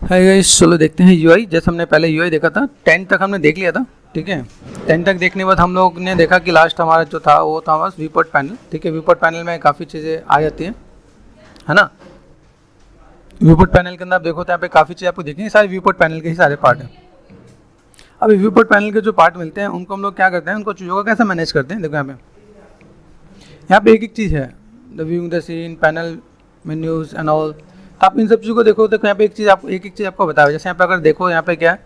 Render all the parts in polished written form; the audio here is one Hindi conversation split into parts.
हाय गाइस, चलो देखते हैं यूआई। जैसे हमने पहले यूआई देखा था, 10 तक हमने देख लिया था। ठीक है, 10 तक देखने के बाद हम लोग ने देखा कि लास्ट हमारा जो था वो था बस व्यूपोर्ट पैनल। ठीक है, व्यूपोर्ट पैनल में काफ़ी चीज़ें आ जाती हैं, है ना। व्यूपोर्ट पैनल के अंदर आप देखो तो यहाँ पे काफ़ी चीज़ आपको देखेंगे, सारे व्यूपोर्ट पैनल के ही सारे पार्ट हैं। अब व्यूपोर्ट पैनल के जो पार्ट मिलते हैं उनको हम लोग क्या करते हैं, उनको चीज़ों का कैसे मैनेज करते हैं। देखो यहाँ पे एक एक चीज़ है, the viewing the scene, panel, menus and all. आप इन सब चीज़ों को देखो तो यहाँ पे एक चीज़ आपको बताया। जैसे यहाँ पे अगर देखो, यहाँ पे क्या है,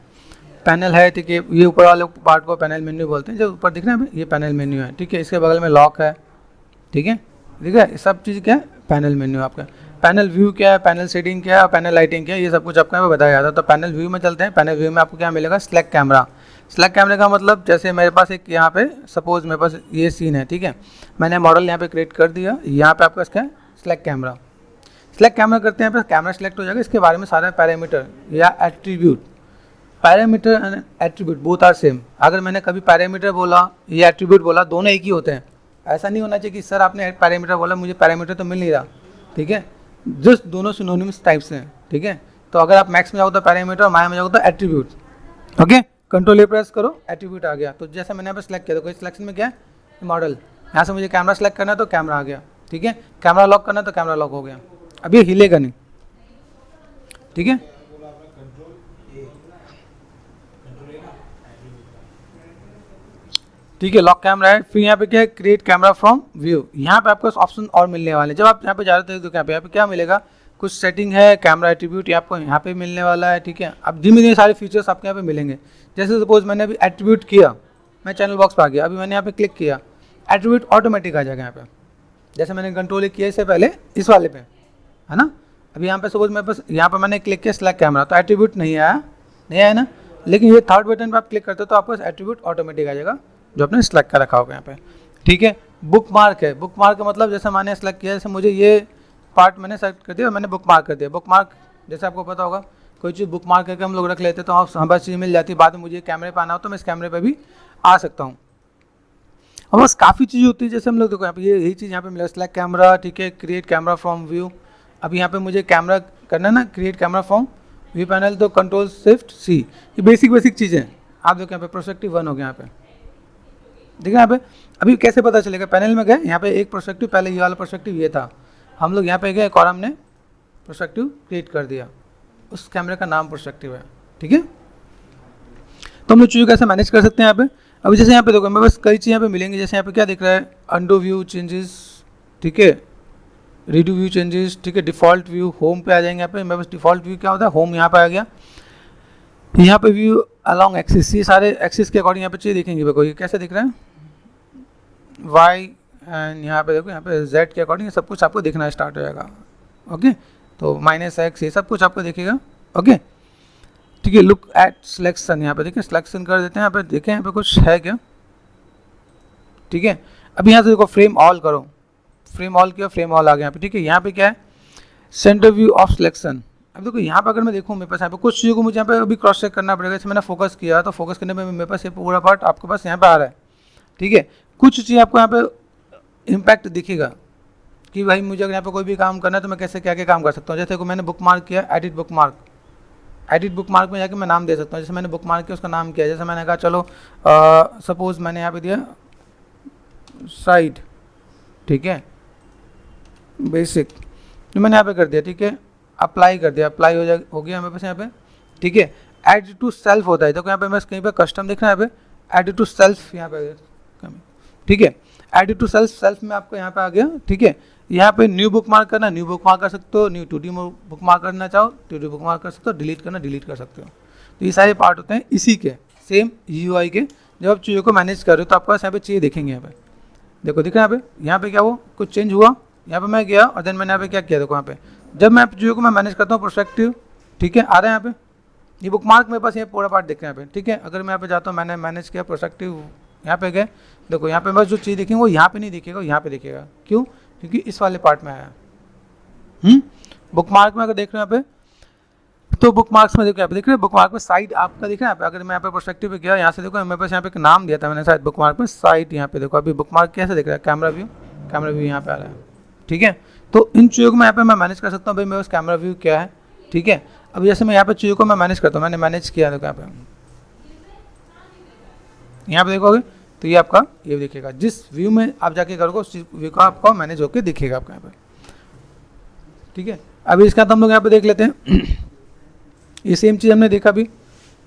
पैनल है। ठीक है, ये ऊपर वाले पार्ट को पैनल मेन्यू बोलते हैं। जो ऊपर दिख रहा है ये पैनल मेन्यू है। ठीक है, इसके बगल में लॉक है। ठीक है, सब चीज़ क्या है, पैनल मेन्यू। आपका पैनल व्यू क्या है, पैनल सेटिंग क्या है, पैनल लाइटिंग क्या है, ये सब कुछ आपको यहाँ पे बताया जाता है। तो पैनल व्यू में चलते हैं। पैनल व्यू में आपको क्या मिलेगा, सेलेक्ट कैमरा। सेलेक्ट कैमरे का मतलब, जैसे मेरे पास एक यहाँ पे सपोज मेरे पास ये सीन है। ठीक है, मैंने मॉडल यहाँ पे क्रिएट कर दिया। यहाँ पे आपका इसका सेलेक्ट कैमरा। सेलेक्ट कैमरा करते हैं, कैमरा सेलेक्ट हो जाएगा। इसके बारे में सारे पैरामीटर या attribute, parameter and attribute both are same. अगर मैंने कभी पैरामीटर बोला या एट्रीब्यूट बोला, दोनों एक ही होते हैं। ऐसा नहीं होना चाहिए कि सर आपने पैरामीटर बोला, मुझे पैरामीटर तो मिल नहीं रहा। ठीक है, जस्ट दोनों सिनोनिम्स टाइप्स हैं। ठीक है, तो अगर आप मैक्स में जाओ तो पैरामीटर और माया में जाओ तो एट्रीब्यूट। ओके, कंट्रोल ए प्रेस करो, एट्रीब्यूट आ गया। तो जैसे मैंने यहाँ पे सेलेक्ट किया, तो कोई सिलेक्शन में क्या है, मॉडल। यहाँ से मुझे कैमरा सेलेक्ट करना है तो कैमरा आ गया। ठीक है, कैमरा लॉक करना है तो कैमरा लॉक हो गया। अब ये हिलेगा नहीं। ठीक है, ठीक है, लॉक कैमरा है। फिर यहाँ पे क्या है, क्रिएट कैमरा फ्रॉम व्यू। यहाँ पे आपको ऑप्शन और मिलने वाले हैं। जब आप यहाँ पे जा रहे थे तो यहाँ पे क्या मिलेगा, कुछ सेटिंग है, कैमरा एट्रीब्यूट आपको यहाँ पे मिलने वाला है। ठीक है, अब धीमे धीमे सारे फीचर्स आपके यहाँ पे मिलेंगे। जैसे सपोज मैंने अभी एट्रीब्यूट किया, मैं चैनल बॉक्स पर आ गया। अभी मैंने यहाँ पे क्लिक किया, एट्रीब्यूट ऑटोमेटिक आ जाएगा यहाँ पे। जैसे मैंने कंट्रोल किया इससे पहले इस वाले पे, है ना। अभी यहाँ पे सपोज मेरे पास यहाँ पे मैंने क्लिक किया सेलेक्ट कैमरा, तो एट्रीब्यूट नहीं आया ना। लेकिन ये थर्ड बटन पे आप क्लिक करते हो तो आपको एट्रीब्यूट ऑटोमेटिक आ जाएगा, जो आपने सेलेक्ट कर रखा होगा यहाँ पे। ठीक है, बुक मार्क है। बुक मार्क का मतलब, जैसे मैंने सेलेक्ट किया, जैसे मुझे ये पार्ट मैंने सेलेक्ट कर दिया, मैंने बुक मार्क कर दिया। बुक मार्क जैसे आपको पता होगा, कोई चीज़ बुक मार्क करके हम लोग रख लेते हैं तो हमें बस चीज़ मिल जाती है। बाद में मुझे कैमरे पर आना हो तो मैं इस कैमरे पर भी आ सकता हूँ। और बस काफ़ी चीज़ होती है। जैसे हम लोग देखो यहाँ पे यही चीज़ यहाँ पे मिला, सेलेक्ट कैमरा। ठीक है, क्रिएट कैमरा फ्रॉम व्यू। अब यहाँ पे मुझे कैमरा करना है ना, create camera from view panel, तो कंट्रोल शिफ्ट सी। ये बेसिक चीज़ें आप देखो। यहाँ पे प्रोस्पेक्टिव 1 हो गया। यहाँ पे देखिए, यहाँ पे अभी कैसे पता चलेगा, पैनल में गए, यहाँ पे एक प्रोस्पेक्टिव, पहले ये वाला प्रोस्पेक्टिव ये था, हम लोग यहाँ पे गए और हमने प्रोस्पेक्टिव क्रिएट कर दिया। उस कैमरे का नाम प्रोस्पेक्टिव है। ठीक है, तो हम लोग चीज़ों कैसे मैनेज कर सकते हैं यहाँ पे। अभी जैसे यहाँ पे देखो, मैं बस कई चीज़ यहाँ पे मिलेंगी। जैसे यहाँ पे क्या दिख रहा है, अंडो व्यू चेंजेस। ठीक है, रीडू व्यू चेंजेस। ठीक है, डिफ़ॉल्ट व्यू, होम पे आ जाएंगे। यहाँ पे मैं बस डिफ़ॉल्ट व्यू क्या होता है, होम यहाँ पे आ गया। यहाँ पे व्यू अलॉन्ग एक्सिस, ये सारे एक्सिस के अकॉर्डिंग यहाँ पे चीज़ देखेंगे। देखो ये कैसे दिख रहा है, वाई एंड यहाँ पे देखो, यहाँ पे जेड के अकॉर्डिंग सब कुछ आपको दिखना स्टार्ट हो जाएगा। ओके, तो -x ये सब कुछ आपको दिखेगा। ओके, ठीक है, लुक एट सिलेक्शन, यहाँ पे देखिए सिलेक्शन कर देते हैं। यहाँ पे देखें, यहाँ पे कुछ है क्या। ठीक है, अब यहाँ से देखो फ्रेम ऑल करो, फ्रेम ऑल किया, फ्रेम ऑल आ गया यहाँ पे। ठीक है, यहाँ पे क्या है, सेंटर व्यू ऑफ सिलेक्शन। अब देखो यहाँ पे अगर मैं देखूँ, मेरे पास यहाँ पे कुछ चीज़ों को मुझे यहाँ पे अभी क्रॉस चेक करना पड़ेगा। जैसे मैंने फोकस किया, तो फोकस करने में मेरे पास ये पूरा पार्ट आपके पास यहाँ पे आ रहा है। ठीक है, कुछ चीज़ आपको यहाँ पे इम्पैक्ट दिखेगा कि भाई मुझे अगर यहाँ पे कोई भी काम करना है तो मैं कैसे क्या क्या काम कर सकता हूँ। जैसे को मैंने बुक मार्क किया, edit book mark. Edit book mark में जाके मैं नाम दे सकता हूँ। जैसे मैंने बुक मार्क किया, उसका नाम किया। जैसे मैंने कहा चलो सपोज मैंने यहाँ पे दिया साइड। ठीक है, बेसिक, तो मैंने यहाँ पे कर दिया। ठीक है, अप्लाई कर दिया, अप्लाई हो गया मेरे पास यहाँ पे। ठीक है, एड टू सेल्फ होता है। देखो यहाँ पे मैं कहीं पे कस्टम दिख रहा है, यहाँ पे एड टू सेल्फ यहाँ पे। ठीक है, एड टू सेल्फ में आपको यहाँ पे आ गया। ठीक है, यहाँ पे न्यू बुक मार्क करना, न्यू बुक मार्क कर सकते हो। न्यू 2D बुक मार्क करना चाहो 2D बुक मार्क कर सकते हो। डिलीट करना, डिलीट कर सकते हो। तो ये सारे पार्ट होते हैं इसी के, सेम यूआई के। जब आप चीज़ों को मैनेज कर रहे हो तो आपके पास यहाँ पे चीज़ें देखेंगे। यहाँ पे देखो, दिख रहा है यहाँ पे क्या वो कुछ चेंज हुआ। यहाँ पे मैं गया और देन मैंने यहाँ पे क्या किया, देखो यहाँ पे जब मैं चीज़ों को मैं मैनेज करता हूँ, प्रोस्पेक्टिव। ठीक है, आ रहा है यहाँ पे, ये बुक मार्क मेरे पास ये पूरा पार्ट दिख रहा है यहाँ पे। ठीक है, अगर मैं यहाँ पे जाता हूँ, मैंने मैनेज किया प्रोस्पेक्टिव, यहाँ पे गए, देखो यहाँ पे बस जो चीज़ दिखेंगे वो यहाँ पे नहीं दिखेगा, यहाँ पे दिखेगा। क्यों, क्योंकि इस वाले पार्ट में आया। बुक मार्क में अगर देख रहे हैं यहाँ पे, तो बुक मार्क्स में देखो यहाँ पे दिख रहे हैं, बुक मार्क में साइड आपका दिख रहा है यहाँ पे। अगर मैं यहाँ पे प्रोस्पेक्टिव पे गया, यहाँ से देखो मेरे पास यहाँ पे एक नाम दिया था मैंने शायद बुक मार्क में, साइड। यहाँ पे देखो अभी बुक मार्क कैसे दिख रहा है, कैमरा व्यू यहाँ पे आ रहा है। ठीक है, तो इन चीज़ों को मैं यहाँ पे मैं मैनेज कर सकता हूँ। भाई मेरे पास कैमरा व्यू क्या है। ठीक है, अब जैसे मैं यहाँ पे चीज़ों को मैं मैनेज करता हूँ, मैंने मैनेज किया तो यहाँ पे देखोगे तो ये आपका ये दिखेगा, जिस व्यू में आप जाके करोगे उस व्यू का आपको मैनेज होकर दिखेगा आपका यहाँ पे, ठीक है। अभी इसका तो हम लोग यहाँ पे देख लेते हैं ये सेम चीज़ हमने देखा भी,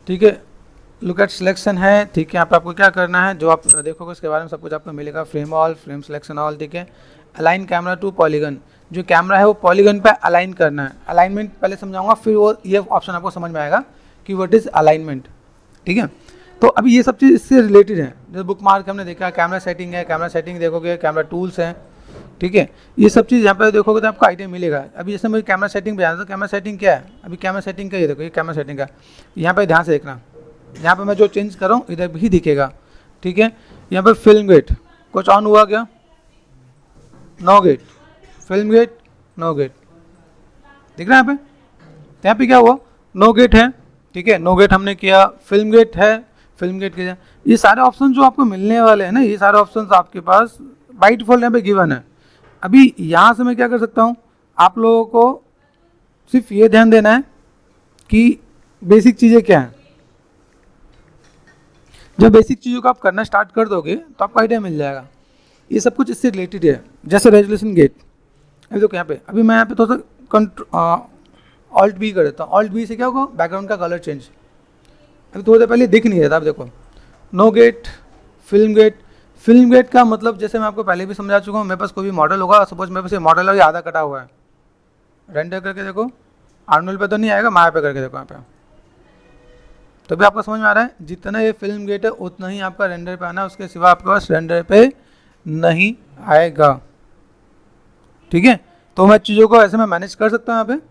ठीक है। लुक एट सिलेक्शन है, ठीक है। यहाँ पे आपको क्या करना है, जो आप देखोगे उसके बारे में सब कुछ आपको मिलेगा, frame all, frame selection all, ठीक है। अलाइन कैमरा टू पॉलीगन, जो कैमरा है वो पॉलीगन पे अलाइन करना है। अलाइनमेंट पहले समझाऊंगा, फिर वो ये ऑप्शन आपको समझ में आएगा कि व्हाट इज अलाइनमेंट, ठीक है। तो अभी ये सब चीज़ इससे रिलेटेड है। जैसे बुक मार्क हमने देखा, कैमरा सेटिंग है, कैमरा सेटिंग देखोगे, कैमरा टूल्स हैं, ठीक है। ये सब चीज़ यहाँ पे देखोगे तो आपको आइडिया मिलेगा। अभी जैसे मुझे कैमरा सेटिंग पे जाना, तो कैमरा सेटिंग क्या है, अभी कैमरा सेटिंग का ये देखो, ये कैमरा सेटिंग का, यहाँ पे ध्यान से देखना, यहाँ पे मैं जो चेंज कर रहा हूँ इधर भी दिखेगा, ठीक है। यहाँ पे फिल्म गेट कुछ ऑन हुआ क्या, no gate, film gate, no gate, दिख रहा है यहाँ पे, तो यहाँ पे क्या हुआ, नो गेट है, ठीक है, नो गेट हमने किया, फिल्म गेट है, फिल्म गेट किया। ये सारे ऑप्शन जो आपको मिलने वाले हैं ना, ये सारे ऑप्शन आपके पास बाय डिफॉल्ट यहाँ पे गिवन है। अभी यहाँ से मैं क्या कर सकता हूँ, आप लोगों को सिर्फ ये ध्यान देना है कि बेसिक चीज़ें क्या हैं। जब बेसिक चीज़ों को आप करना स्टार्ट कर दोगे तो आपको आइडिया मिल जाएगा। ये सब कुछ इससे रिलेटेड है, जैसे रेजोल्यूशन गेट। अभी देखो यहाँ पे, अभी मैं यहाँ पे थोड़ा सा ऑल्ट बी कर देता हूँ। ऑल्ट बी से क्या होगा, बैकग्राउंड का कलर चेंज। अभी थोड़ी देर पहले दिख नहीं रहा था, आप देखो no gate, film gate. Film gate का मतलब जैसे मैं आपको पहले भी समझा चुका हूँ, मेरे पास कोई भी मॉडल होगा, सपोज मेरे पास ये मॉडल है, ये आधा कटा हुआ है, रेंडर करके देखो, आर्नोल्ड पे तो नहीं आएगा, माया पे करके देखो यहाँ पे, तो भी आपको समझ में आ रहा है, जितना ये फिल्म गेट है उतना ही आपका रेंडर पे आना है, उसके सिवा आपके पास रेंडर पे नहीं आएगा, ठीक है। तो मैं चीज़ों को ऐसे में मैनेज कर सकता हूँ यहाँ पे,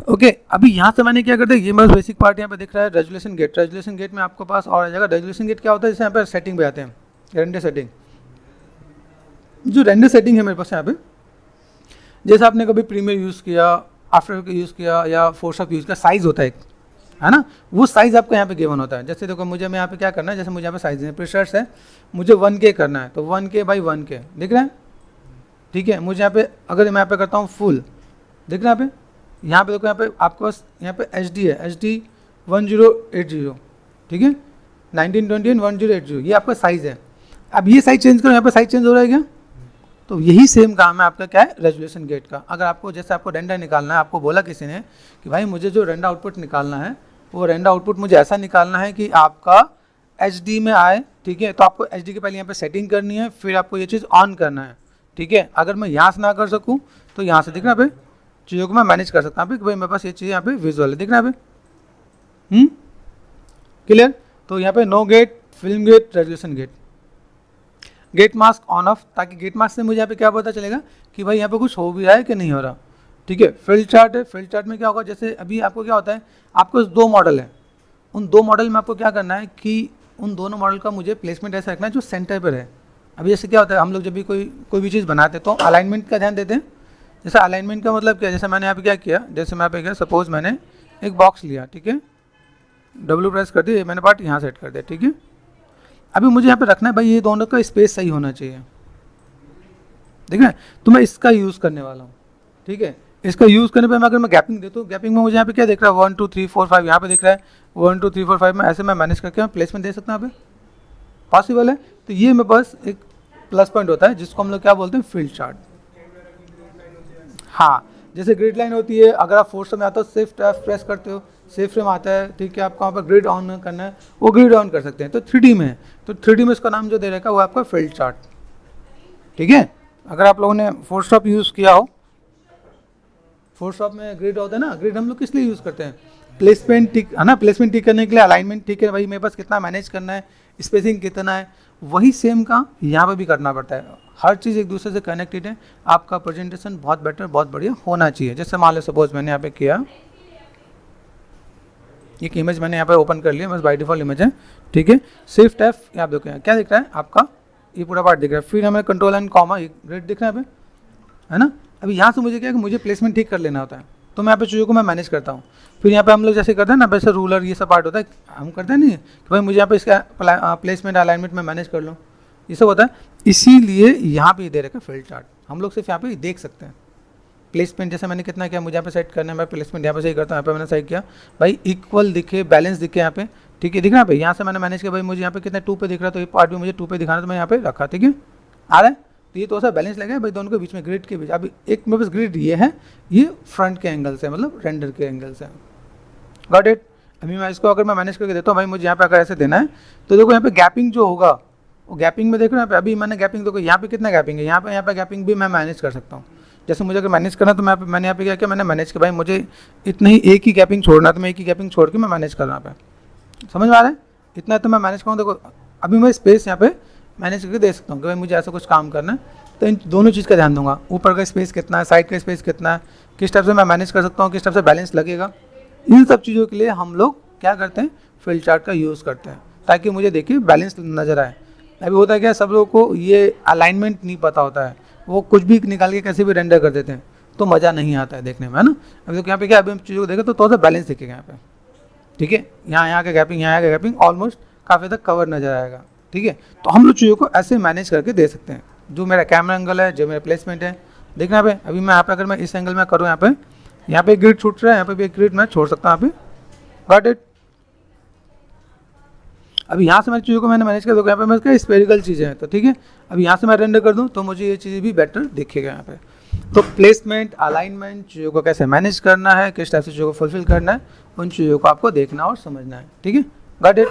ओके। अभी यहाँ से मैंने क्या कर दिया, ये मेरा बेसिक पार्ट यहाँ पे दिख रहा है, रेजोल्यूशन गेट। रेजोल्यूशन गेट में आपके पास और आ जाएगा। रेजोल्यूशन गेट क्या होता है, जैसे यहाँ पे सेटिंग पे आते हैं, रेंडर सेटिंग। जो रेंडर सेटिंग है मेरे पास यहाँ पे, जैसे आपने कभी प्रीमियर यूज़ किया, आफ्टर इफेक्ट यूज़ किया या फोटोशॉप यूज़ किया, साइज़ होता है, है ना, वो साइज़ आपको यहाँ पे गिवन होता है। जैसे देखो मुझे मैं यहाँ पे क्या करना है, जैसे मुझे यहाँ पे साइज है, प्रेशर्स है, मुझे 1K करना है, तो 1K बाई 1K दिख रहा है, ठीक है। मुझे यहाँ पे अगर मैं यहाँ पे करता हूँ फुल, दिख रहा है यहाँ पे देखो, यहाँ पे आपके पास यहाँ पे HD है, HD 1080, ठीक है, 1920 एंड 1080, ये आपका साइज़ है। अब ये साइज चेंज करो, यहाँ पे साइज चेंज हो रहा है क्या, तो यही सेम काम है आपका क्या है, रेजोल्यूशन गेट का। अगर आपको जैसे आपको रेंडर निकालना है, आपको बोला किसी ने कि भाई मुझे जो रेंडर आउटपुट निकालना है, वो रेंडर आउटपुट मुझे ऐसा निकालना है कि आपका HD में आए, ठीक है, तो आपको HD के पहले यहाँ पे सेटिंग करनी है, फिर आपको ये चीज़ ऑन करना है, ठीक है। अगर मैं यहाँ से ना कर सकूँ तो यहाँ से दिखना पे चीज़ों को मैं मैनेज कर सकता हूँ कि भाई मेरे पास ये चीज़ यहाँ पे विजुअल है, दिख रहा है पे, क्लियर। तो यहाँ पे no gate, film gate, resolution gate, gate mask on off, ताकि गेट मास्क से मुझे यहाँ पे क्या पता चलेगा कि भाई यहाँ पे कुछ हो भी रहा है कि नहीं हो रहा, ठीक है। फील्ड चार्ट है, फील्ड चार्ट में क्या होगा, जैसे अभी आपको क्या होता है, आपको 2 मॉडल है, उन 2 मॉडल में आपको क्या करना है कि उन दोनों मॉडल का मुझे प्लेसमेंट ऐसा रखना है जो सेंटर पर है। अभी जैसे क्या होता है, हम लोग जब भी कोई भी चीज़ बनाते हैं तो अलाइनमेंट का ध्यान देते हैं। जैसे अलाइनमेंट का मतलब क्या है, जैसे मैंने यहाँ पे क्या किया, जैसे मैं यहाँ पे क्या, सपोज मैंने एक बॉक्स लिया, ठीक है, W प्रेस कर दिया, मैंने पार्ट यहाँ सेट कर दिया, ठीक है। अभी मुझे यहाँ पे रखना है भाई ये दोनों का स्पेस सही होना चाहिए, ठीक है, तो मैं इसका यूज़ करने वाला हूँ, ठीक है। इसका यूज़ करने पे मैं अगर मैं गैपिंग देता हूँ, गैपिंग में मुझे यहाँ पे क्या दिख रहा है, 1 2 3 4 5 यहाँ पे दिख रहा है, 1 2 3 4 5 में ऐसे मैं मैनेज करके मैं प्लेसमेंट दे सकता हूँ, यहाँ पे पॉसिबल है। तो ये मेरे पास एक प्लस पॉइंट होता है जिसको हम लोग क्या बोलते हैं, फील्ड चार्ट। हाँ, जैसे ग्रिड लाइन होती है, अगर आप फोर्स में आता हो, शिफ्ट F प्रेस करते हो, सेफ फ्रेम आता है, ठीक है, आपको वहाँ पर ग्रिड ऑन करना है, वो ग्रिड ऑन कर सकते हैं। तो 3D में है, तो 3D में इसका नाम जो दे रखा है वो आपका फील्ड चार्ट, ठीक है। अगर आप लोगों ने फोटोशॉप यूज़ किया हो, फोटोशॉप में ग्रिड होता है ना, ग्रिड हम लोग किस लिए यूज़ करते हैं, प्लेसमेंट ठीक है ना, प्लेसमेंट ठीक करने के लिए, अलाइनमेंट ठीक है, भाई मेरे पास कितना मैनेज करना है, स्पेसिंग कितना है, वही सेम काम यहाँ पर भी करना पड़ता है। हर चीज़ एक दूसरे से कनेक्टेड है, आपका प्रेजेंटेशन बहुत बेटर, बहुत बढ़िया होना चाहिए। जैसे मान लो सपोज मैंने यहाँ पे किया, एक इमेज मैंने यहाँ पे ओपन कर लिया, बस बाय डिफॉल्ट इमेज है, ठीक है। शिफ्ट F, आप देखो क्या दिख रहा है, आपका ये पूरा पार्ट दिख रहा है, फिर हमें कंट्रोल एंड कॉमा, ये ग्रेड दिख रहा है है ना। अभी यहाँ से मुझे क्या है कि मुझे प्लेसमेंट ठीक कर लेना होता है, तो मैं यहाँ पे चीज़ों को मैं मैनेज करता हूँ। फिर यहाँ पे हम लोग जैसे करते हैं ना, वैसे रूलर ये सब पार्ट होता है, हम करते हैं नहीं कि भाई मुझे यहाँ पे इसका प्लेसमेंट अलाइनमेंट में मैनेज कर लूँ, ये सब होता है। इसीलिए यहाँ पे दे रखा है फील्ड चार्ट, हम लोग सिर्फ यहाँ पे देख सकते हैं, प्लेसमेंट जैसे मैंने कितना किया, मुझे यहाँ पे सेट करना है, मैं प्लेसमेंट यहाँ पे सही करता हूँ, यहाँ पे मैंने सही किया भाई, इक्वल दिखे, बैलेंस दिखे यहाँ पे, ठीक है, दिख रहा है भाई, यहाँ से मैंने मैनेज किया भाई, मुझे यहाँ पे कितना 2 पे दिख रहा है, तो ये पार्ट भी मुझे 2 पे दिखाना, तो मैं यहाँ पे रखा, ठीक है, आ रहा है। तो ये तो सा बैलेंस लगा है भाई दोनों के बीच में, ग्रिड के बीच। अभी एक मेरे पास ग्रिड ये है, ये फ्रंट के एंगल से, मतलब रेंडर के एंगल से, गॉट इट। अभी मैं इसको अगर मैं मैनेज करके देता हूँ भाई, मुझे यहाँ पे अगर ऐसे देना है तो देखो यहाँ पे गैपिंग जो होगा वो गैपिंग में देखो यहाँ पे, अभी मैंने गैपिंग देखो यहाँ पे कितना गैपिंग है, यहाँ पे गैपिंग भी मैं मैनेज कर सकता हूँ। जैसे मुझे अगर मैनेज करना तो मैंने यहाँ पे क्या किया, मैंने मैनेज किया भाई, मुझे इतना ही एक ही गैपिंग छोड़ना, तो मैं एक ही गैपिंग छोड़ के मैं मैनेज कर रहा हूँ पे, समझ में आ रहा है, इतना तो मैं मैनेज करूँ। देखो अभी मैं स्पेस यहाँ पे मैनेज करके दे सकता हूँ कि भाई मुझे ऐसा कुछ काम करना है, तो इन दोनों चीज़ का ध्यान दूंगा, ऊपर का स्पेस कितना है, साइड का स्पेस कितना है, किस टाइप से मैं मैनेज कर सकता हूँ, किस टाइप से बैलेंस लगेगा। इन सब चीज़ों के लिए हम लोग क्या करते हैं, फिल चार्ट का यूज़ करते हैं, ताकि मुझे देखिए बैलेंस नज़र आए। अभी होता है क्या, सब लोगों को ये अलाइनमेंट नहीं पता होता है, वो कुछ भी निकाल के कैसे भी रेंडर कर देते हैं, तो मज़ा नहीं आता है देखने में, है ना। अभी तो यहाँ पे क्या, अभी हम चीज़ों को देखें तो थोड़ा सा बैलेंस दिखेगा यहाँ पे, ठीक है, यहाँ का गैपिंग, यहाँ का गैपिंग ऑलमोस्ट काफ़ी तक कवर नज़र आएगा, ठीक है। तो हम लोग चीज़ों को ऐसे मैनेज करके दे सकते हैं, जो मेरा कैमरा एंगल है, जो मेरा प्लेसमेंट है, देखना यहाँ पे। अभी मैं यहाँ पे अगर मैं इस एंगल में करूँ, यहाँ पे ग्रिड छूट रहा है, यहाँ पे भी एक ग्रिड मैं छोड़ सकता हूँ यहाँ पे, गॉट इट। अभी यहाँ से मैं चीज़ों को मैंने मैनेज कर दूँगा, यहाँ पे मैं इसका स्पेरिकल चीज़ें हैं, तो ठीक है, अभी यहाँ से मैं रेंडर कर दूँ तो मुझे ये चीज़ें भी बेटर दिखेगा यहाँ पे। तो प्लेसमेंट, अलाइनमेंट, चीज़ों को कैसे मैनेज करना है, किस टाइप से चीज़ों को फुलफिल करना है, उन चीज़ों को आपको देखना और समझना है, ठीक है, गॉट इट।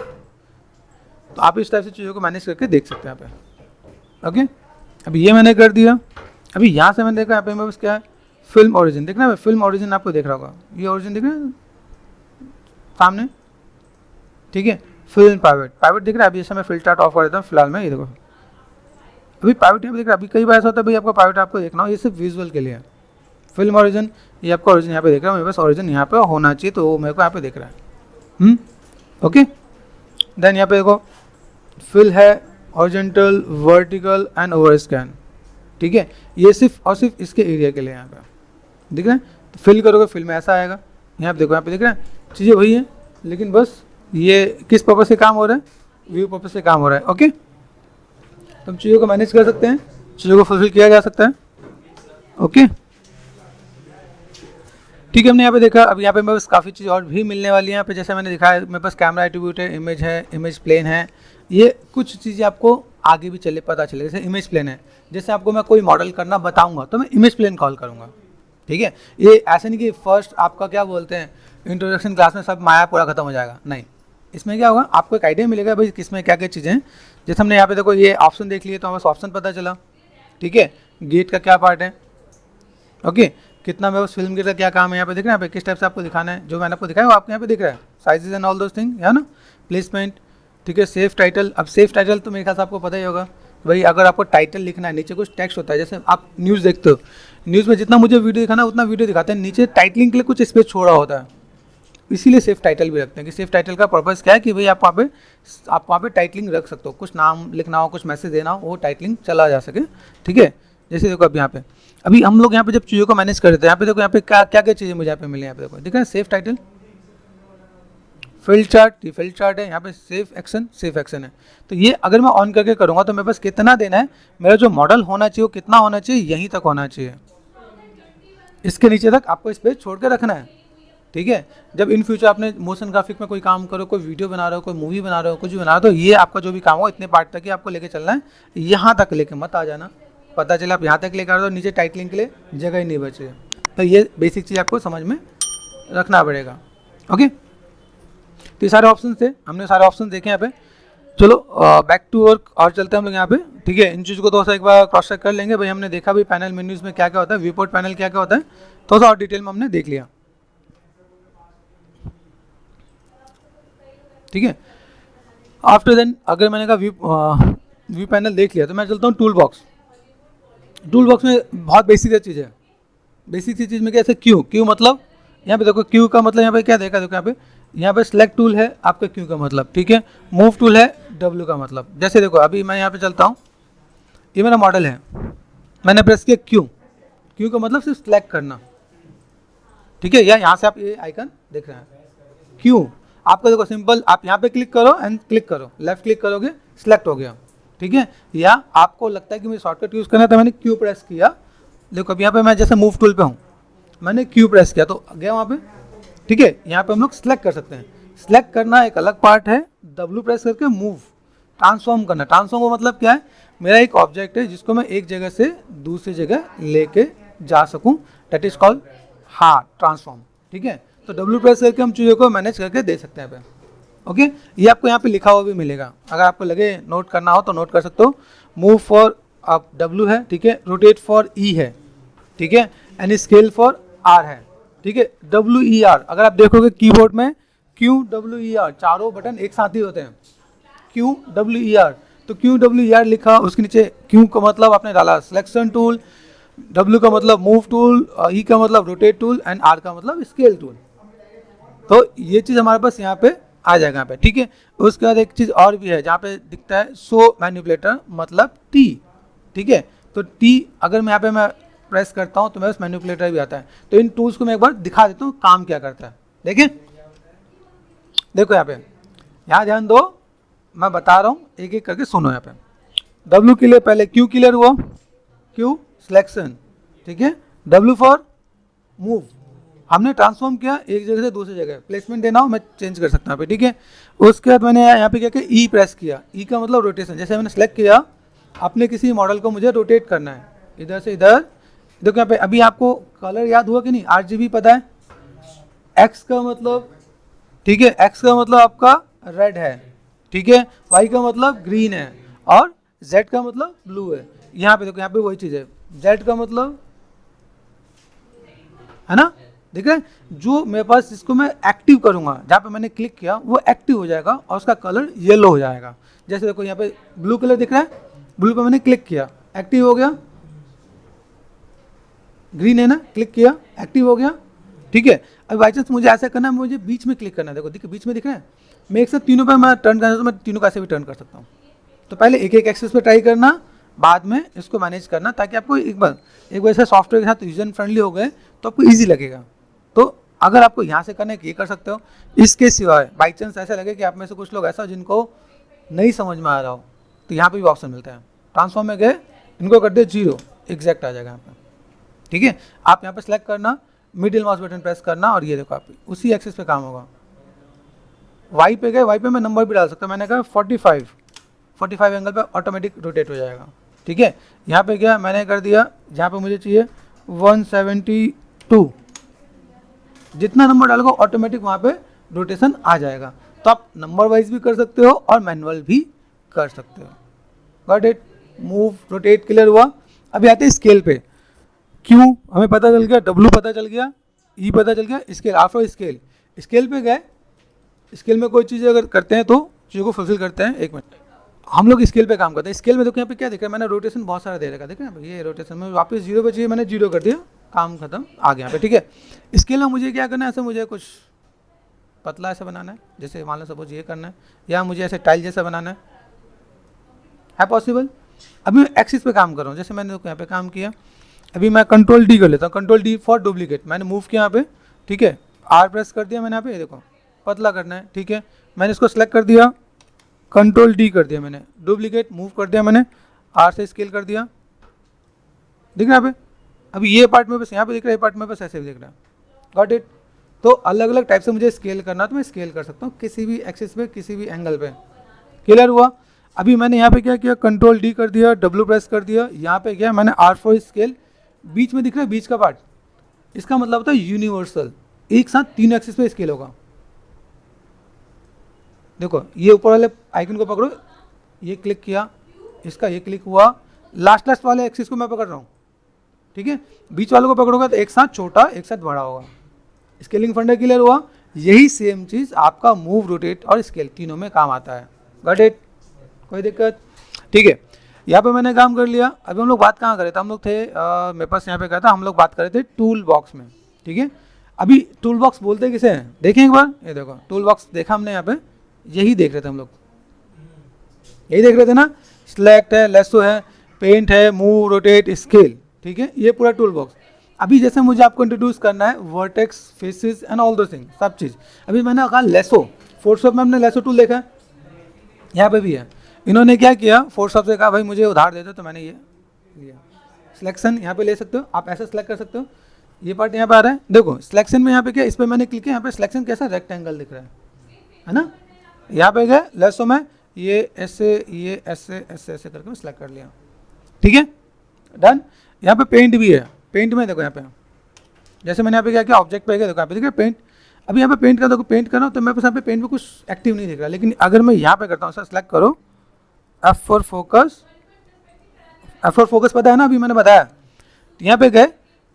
तो आप इस टाइप से चीज़ों को मैनेज करके देख सकते हैं यहाँ पे, ओके। अभी ये मैंने कर दिया। अभी यहाँ से मैंने देखा यहाँ पे मेरे पास क्या है, फिल्म ओरिजिन, देखना है फिल्म ओरिजिन, आपको देख रहा होगा, ये ओरिजिन दिख रहा है सामने, ठीक है। फिल्म प्राइवेट दिख रहा है। अभी जैसे मैं फिल चार्ट ऑफ कर देता हूँ फिलहाल में, ये देखो अभी प्राइवेट यहाँ पे दिख रहा है। अभी कई बार ऐसा होता है भाई आपको प्राइवेट आपको देखना हो, ये सिर्फ विजुअल के लिए है। फिल्म ओरिजिन, ये आपका ओरिजिन यहाँ पे देख रहा हूँ, मेरे पास ओरिजिन यहाँ पे होना चाहिए, तो वो मेरे को यहाँ पे दिख रहा है, ओके। देन यहाँ पे देखो फिल है, horizontal, vertical and over scan, ठीक है, ये सिर्फ और सिर्फ इसके एरिया के लिए यहाँ पे दिख रहा है। तो फिल करोगे, फिल में ऐसा आएगा, यहाँ पे देखो यहाँ पे दिख रहा है, चीज़ें वही है, लेकिन बस ये किस पर्पज से काम हो रहा है, व्यू पर्पज से काम हो रहा है, ओके। तो हम चीज़ों को मैनेज कर सकते हैं, चीज़ों को फुलफिल किया जा सकता है, ओके, ठीक है। हमने यहाँ पे देखा। अब यहाँ पे मेरे पास काफ़ी चीज़ और भी मिलने वाली है यहाँ पे, जैसे मैंने दिखाया मेरे पास कैमरा एट्रीब्यूट है, इमेज है, इमेज प्लेन है, ये कुछ चीज़ें आपको आगे भी चले पता चले। जैसे इमेज प्लेन है, जैसे आपको मैं कोई मॉडल करना बताऊंगा तो मैं इमेज प्लेन कॉल करूँगा, ठीक है। ये ऐसे नहीं कि फर्स्ट आपका क्या बोलते हैं इंट्रोडक्शन क्लास में सब माया पूरा खत्म हो जाएगा, नहीं। इसमें क्या होगा, आपको एक आइडिया मिलेगा भाई किसमें क्या क्या चीज़ें हैं। जैसे हमने यहाँ पे देखो ये ऑप्शन देख लिए, तो हमें ऑप्शन पता चला, ठीक है। गेट का क्या पार्ट है, ओके, कितना मेरे उस फिल्म गेट का क्या काम है, यहाँ पे दिख रहा है, यहाँ पे किस टाइप से आपको दिखाना है, जो मैंने आपको दिखाया वो आपको यहाँ पे दिख रहा है, sizes and all those thing, है ना। प्लेसमेंट, ठीक है। सेफ टाइटल, अब सेफ टाइटल तो मेरे ख्याल से आपको पता ही होगा भाई, अगर आपको टाइटल लिखना है, नीचे कुछ टेक्स्ट होता है, जैसे आप न्यूज़ देखते हो, न्यूज़ में जितना मुझे वीडियो दिखाना उतना वीडियो दिखाते हैं, नीचे टाइटलिंग के लिए कुछ स्पेस छोड़ा होता है, इसीलिए सेफ टाइटल भी रखते हैं कि सेफ टाइटल का पर्पज़ क्या है कि भाई आप वहाँ पे टाइटलिंग रख सकते हो, कुछ नाम लिखना हो, कुछ मैसेज देना हो, वो टाइटलिंग चला जा सके, ठीक है। जैसे देखो अब यहाँ पे अभी हम लोग यहाँ पे जब चीज़ों को मैनेज करते हैं, यहाँ पे देखो यहाँ पे क्या क्या क्या चीज़ें मुझे यहाँ पे मिली, यहाँ पे देखो दिख रहा है, सेफ टाइटल, फिल चार्ट, ये फिल चार्ट है, यहाँ पे सेफ एक्शन है। तो ये अगर मैं ऑन करके करूँगा तो मेरे पास कितना देना है, मेरा जो मॉडल होना चाहिए वो कितना होना चाहिए, यहीं तक होना चाहिए, इसके नीचे तक आपको स्पेस छोड़ के रखना है, ठीक है। जब इन फ्यूचर आपने मोशन ग्राफिक में कोई काम करो, कोई वीडियो बना रहे हो, कोई मूवी बना रहे हो, कुछ भी बना रहे हो, तो ये आपका जो भी काम हो इतने पार्ट तक ही आपको लेके चलना है, यहाँ तक लेके मत आ जाना। पता चला आप यहाँ तक लेकर आ रहे हो, नीचे टाइटलिंग के लिए जगह ही नहीं बचे, तो ये बेसिक चीज़ आपको समझ में रखना पड़ेगा, ओके। तो ये सारे ऑप्शन थे, हमने सारे ऑप्शन देखे यहाँ पे। चलो बैक टू वर्क और चलते हैं हम लोग यहाँ पे, ठीक है। इन चीज़ों को थोड़ा सा एक बार क्रॉस चेक कर लेंगे भाई, हमने देखा भाई पैनल मेन्यूज़ में क्या क्या होता है, व्यू पोर्ट पैनल क्या क्या होता है, थोड़ा सा और डिटेल में हमने देख लिया, ठीक है। आफ्टर देन अगर मैंने कहा व्यू पैनल देख लिया, तो मैं चलता हूँ टूल बॉक्स। टूल बॉक्स में बहुत बेसिक चीज़ है, बेसिक सी चीज़ में कैसे क्यू मतलब, यहाँ पे देखो क्यू का मतलब यहाँ पे क्या देखा, देखो यहाँ पे सिलेक्ट टूल है आपका क्यू का मतलब, ठीक है। मूव टूल है डब्ल्यू का मतलब। जैसे देखो अभी मैं यहाँ पे चलता हूँ, ये मेरा मॉडल है, मैंने प्रेस किया क्यू का मतलब सिर्फ सिलेक्ट करना, ठीक है। या यहाँ से आप ये आइकन देख रहे हैं क्यू, आपको देखो सिंपल, आप यहाँ पे क्लिक करो एंड क्लिक करो, लेफ्ट क्लिक करोगे सिलेक्ट हो गया, ठीक है। या आपको लगता है कि मुझे शॉर्टकट यूज़ करना है, तो मैंने क्यू प्रेस किया, देखो अब यहाँ पे मैं जैसे मूव टूल पे हूँ, मैंने क्यू प्रेस किया तो गया वहाँ पे, ठीक है। यहाँ पे हम लोग सिलेक्ट कर सकते हैं, सिलेक्ट करना एक अलग पार्ट है, डब्ल्यू प्रेस करके मूव ट्रांसफॉर्म करना। ट्रांसफॉर्म का मतलब क्या है, मेरा एक ऑब्जेक्ट है जिसको मैं एक जगह से दूसरी जगह लेके जा सकूं, दैट इज कॉल्ड ट्रांसफॉर्म, ठीक है। तो डब्ल्यू प्रेस करके हम चीज़ों को मैनेज करके दे सकते हैं पे, ओके। ये आपको यहाँ पे लिखा हुआ भी मिलेगा, अगर आपको लगे नोट करना हो तो नोट कर सकते हो। मूव फॉर आप डब्ल्यू है, ठीक है, रोटेट फॉर ई है, ठीक है, एंड स्केल फॉर आर है, ठीक है। डब्ल्यू ई आर, अगर आप देखोगे कीबोर्ड में क्यू डब्ल्यू ई आर चारों बटन एक साथ ही होते हैं, क्यू डब्ल्यू ई आर, तो क्यू डब्ल्यू ई आर लिखा, उसके नीचे क्यू का मतलब आपने डाला सिलेक्शन टूल, डब्ल्यू का मतलब मूव टूल, ई का मतलब रोटेट टूल एंड आर का मतलब स्केल टूल। तो ये चीज़ हमारे पास यहाँ पे आ जाएगा यहाँ पे, ठीक है। उसके बाद एक चीज़ और भी है जहाँ पे दिखता है शो मैनिपुलेटर मतलब टी, ठीक है। तो टी अगर मैं यहाँ पे मैं प्रेस करता हूँ तो मेरे पास मैनिपुलेटर भी आता है। तो इन टूल्स को मैं एक बार दिखा देता हूँ काम क्या करता है, देखिए। देखो यहाँ पे, यहाँ ध्यान दो, मैं बता रहा हूँ एक एक करके सुनो। यहाँ पे डब्ल्यू के लिए पहले क्यू क्लियर हुआ, क्यू सिलेक्शन, ठीक है। डब्ल्यू फॉर मूव, हमने ट्रांसफॉर्म किया एक जगह से दूसरी जगह, प्लेसमेंट देना हो मैं चेंज कर सकता हूँ यहाँ पे, ठीक है। उसके बाद मैंने यहाँ पे क्या किया, ई प्रेस किया, ई का मतलब रोटेशन, जैसे मैंने सेलेक्ट किया अपने किसी मॉडल को मुझे रोटेट करना है इधर से इधर। देखो यहाँ पे अभी आपको कलर याद हुआ कि नहीं, RGB पता है, एक्स का मतलब, ठीक है, एक्स का मतलब आपका रेड है, ठीक है, वाई का मतलब ग्रीन है और जेड का मतलब ब्लू है। यहाँ पे देखो, यहाँ पे वही चीज़ है, जेड का मतलब है ना, देख रहे हैं, जो मेरे पास जिसको मैं एक्टिव करूंगा, जहाँ पे मैंने क्लिक किया वो एक्टिव हो जाएगा और उसका कलर येलो हो जाएगा। जैसे देखो यहाँ पे ब्लू कलर दिख रहा है, ब्लू पे मैंने क्लिक किया एक्टिव हो गया, ग्रीन है ना, क्लिक किया एक्टिव हो गया, ठीक है। अब बाई चांस मुझे ऐसा करना है, मुझे बीच में क्लिक करना है, देखो देखिए बीच में दिख रहा है, मैं एक साथ तीनों पे मैं टर्न करना तो मैं तीनों का ऐसे भी टर्न कर सकता हूँ। तो पहले एक एक एक्सेस पे ट्राई करना, बाद में इसको मैनेज करना, ताकि आपको एक बार से सॉफ्टवेयर के साथ यूजर फ्रेंडली हो गए तो आपको ईजी लगेगा। तो अगर आपको यहाँ से करना है कि ये कर सकते हो। इसके सिवाय बाई चांस ऐसा लगे कि आप में से कुछ लोग ऐसा जिनको नहीं समझ में आ रहा हो, तो यहाँ पे भी ऑप्शन मिलता है, ट्रांसफॉर्म में गए, इनको कर दे 0, एग्जैक्ट आ जाएगा यहाँ पे, ठीक है। आप यहाँ पे सेलेक्ट करना, मिडिल माउस बटन प्रेस करना और ये देखो आप उसी एक्सेस पे काम होगा। वाई पे गए, वाई पे मैं नंबर भी डाल सकता हूँ, मैंने कहा 45 एंगल पे ऑटोमेटिक रोटेट हो जाएगा, ठीक है। यहाँ पे गया, मैंने कर दिया जहाँ पे मुझे चाहिए 172, जितना नंबर डालोगे ऑटोमेटिक वहाँ पे रोटेशन आ जाएगा। तो आप नंबर वाइज भी कर सकते हो और मैनुअल भी कर सकते हो। Got it, move rotate clear हुआ। अभी आते हैं स्केल पे, क्यू हमें पता चल गया, डब्ल्यू पता चल गया, ई पता चल गया, स्केल, आफ्टर स्केल, स्केल पे गए, स्केल में कोई चीज़ अगर करते हैं तो चीज़ों को फुलफिल करते हैं। एक मिनट, हम लोग स्केल पे काम करते हैं। स्केल में देखो यहाँ पे क्या दिख रहा है, मैंने रोटेशन बहुत सारा दे रखा है, देख रहे हैं ये रोटेशन में वापस 0 पे चाहिए, मैंने 0 कर दिया, काम खत्म, आ गया यहाँ पे, ठीक है। स्केल में मुझे क्या करना है, ऐसे मुझे कुछ पतला ऐसा बनाना है, जैसे मान लो सपोज ये करना है, या मुझे ऐसे टाइल जैसा बनाना है पॉसिबल। अभी मैं एक्सिस पे काम कर रहा हूँ, जैसे मैंने यहाँ पे काम किया, अभी मैं कंट्रोल डी कर लेता हूँ, कंट्रोल डी फॉर डुप्लीकेट, मैंने मूव किया यहाँ पे, ठीक है, आर प्रेस कर दिया मैंने यहाँ पे, ये देखो पतला करना है, ठीक है, मैंने इसको सेलेक्ट कर दिया, कंट्रोल डी कर दिया मैंने, डुप्लीकेट मूव कर दिया मैंने, आर से स्केल कर दिया, दिख रहा है यहाँ पे। अभी ये पार्ट में बस यहाँ पे दिख रहा है, ये पार्ट में बस ऐसे भी दिख रहा है, गॉट इट। तो अलग अलग टाइप से मुझे स्केल करना तो मैं स्केल कर सकता हूँ किसी भी एक्सिस पे, किसी भी एंगल पे, क्लियर हुआ। अभी मैंने यहाँ पे क्या किया, कंट्रोल डी कर दिया, डब्ल्यू प्रेस कर दिया, यहाँ पे गया मैंने आर फॉर स्केल, बीच में दिख रहा है बीच का पार्ट, इसका मतलब होता है यूनिवर्सल, एक साथ तीनों एक्सिस पे स्केल होगा। देखो ये ऊपर वाले आइकन को पकड़ो, ये क्लिक किया, इसका ये क्लिक हुआ, लास्ट वाले एक्सिस को मैं पकड़ रहा हूँ, ठीक है, बीच वालों को पकड़ोगा तो एक साथ छोटा एक साथ बड़ा होगा। स्केलिंग फंडा क्लियर हुआ। यही सेम चीज़ आपका मूव, रोटेट और स्केल तीनों में काम आता है, गॉट इट, कोई दिक्कत, ठीक है। यहाँ पे मैंने काम कर लिया। अभी हम लोग बात कहाँ कर रहे थे, हम लोग थे मेरे पास यहाँ पे कहा था, हम लोग बात कर रहे थे टूल बॉक्स में, ठीक है। अभी टूल बॉक्स बोलते किसे हैं, देखें एक बार, ये देखो टूल बॉक्स देखा हमने, यहाँ पे यही देख रहे थे हम लोग, यही देख रहे थे ना, सिलेक्ट है, लेसो है, पेंट है, मूव, रोटेट, स्केल, ठीक है, ये पूरा टूल बॉक्स। अभी जैसे मुझे आपको इंट्रोड्यूस करना है वर्टेक्स, फेसेस एंड ऑल दो थिंग, सब चीज़। अभी मैंने कहा लेसो, फोटोशॉप में हमने लेसो टूल देखा है, यहाँ पे भी है। इन्होंने क्या किया, फोटोशॉप से कहा भाई मुझे उधार दे दो, तो मैंने ये लिया, सिलेक्शन यहाँ पे ले सकते हो आप, ऐसे सेलेक्ट कर सकते हो, ये पार्ट यहाँ पे आ रहा है। देखो सिलेक्शन में यहाँ पे क्या, इस पर मैंने क्लिक किया, यहाँ पे सिलेक्शन कैसा रेक्टेंगल दिख रहा है ना। यहाँ पे गए लेट्स मैं ये ऐसे ऐसे करके मैं सिलेक्ट कर लिया, ठीक है डन। यहाँ पे पेंट भी है, पेंट में देखो यहाँ पे जैसे मैंने यहाँ पे क्या किया, ऑब्जेक्ट पे गया, देखो यहाँ पे देखिए पेंट। अभी यहाँ पे पेंट का देखो पेंट कर रहा हूँ तो मेरे पास यहाँ पे पेंट में कुछ एक्टिव नहीं दिख रहा, लेकिन अगर मैं यहाँ पे करता हूँ, सर सेलेक्ट करो F4 फोकस, F4 फोकस पता है ना, अभी मैंने बताया। यहाँ पे गए,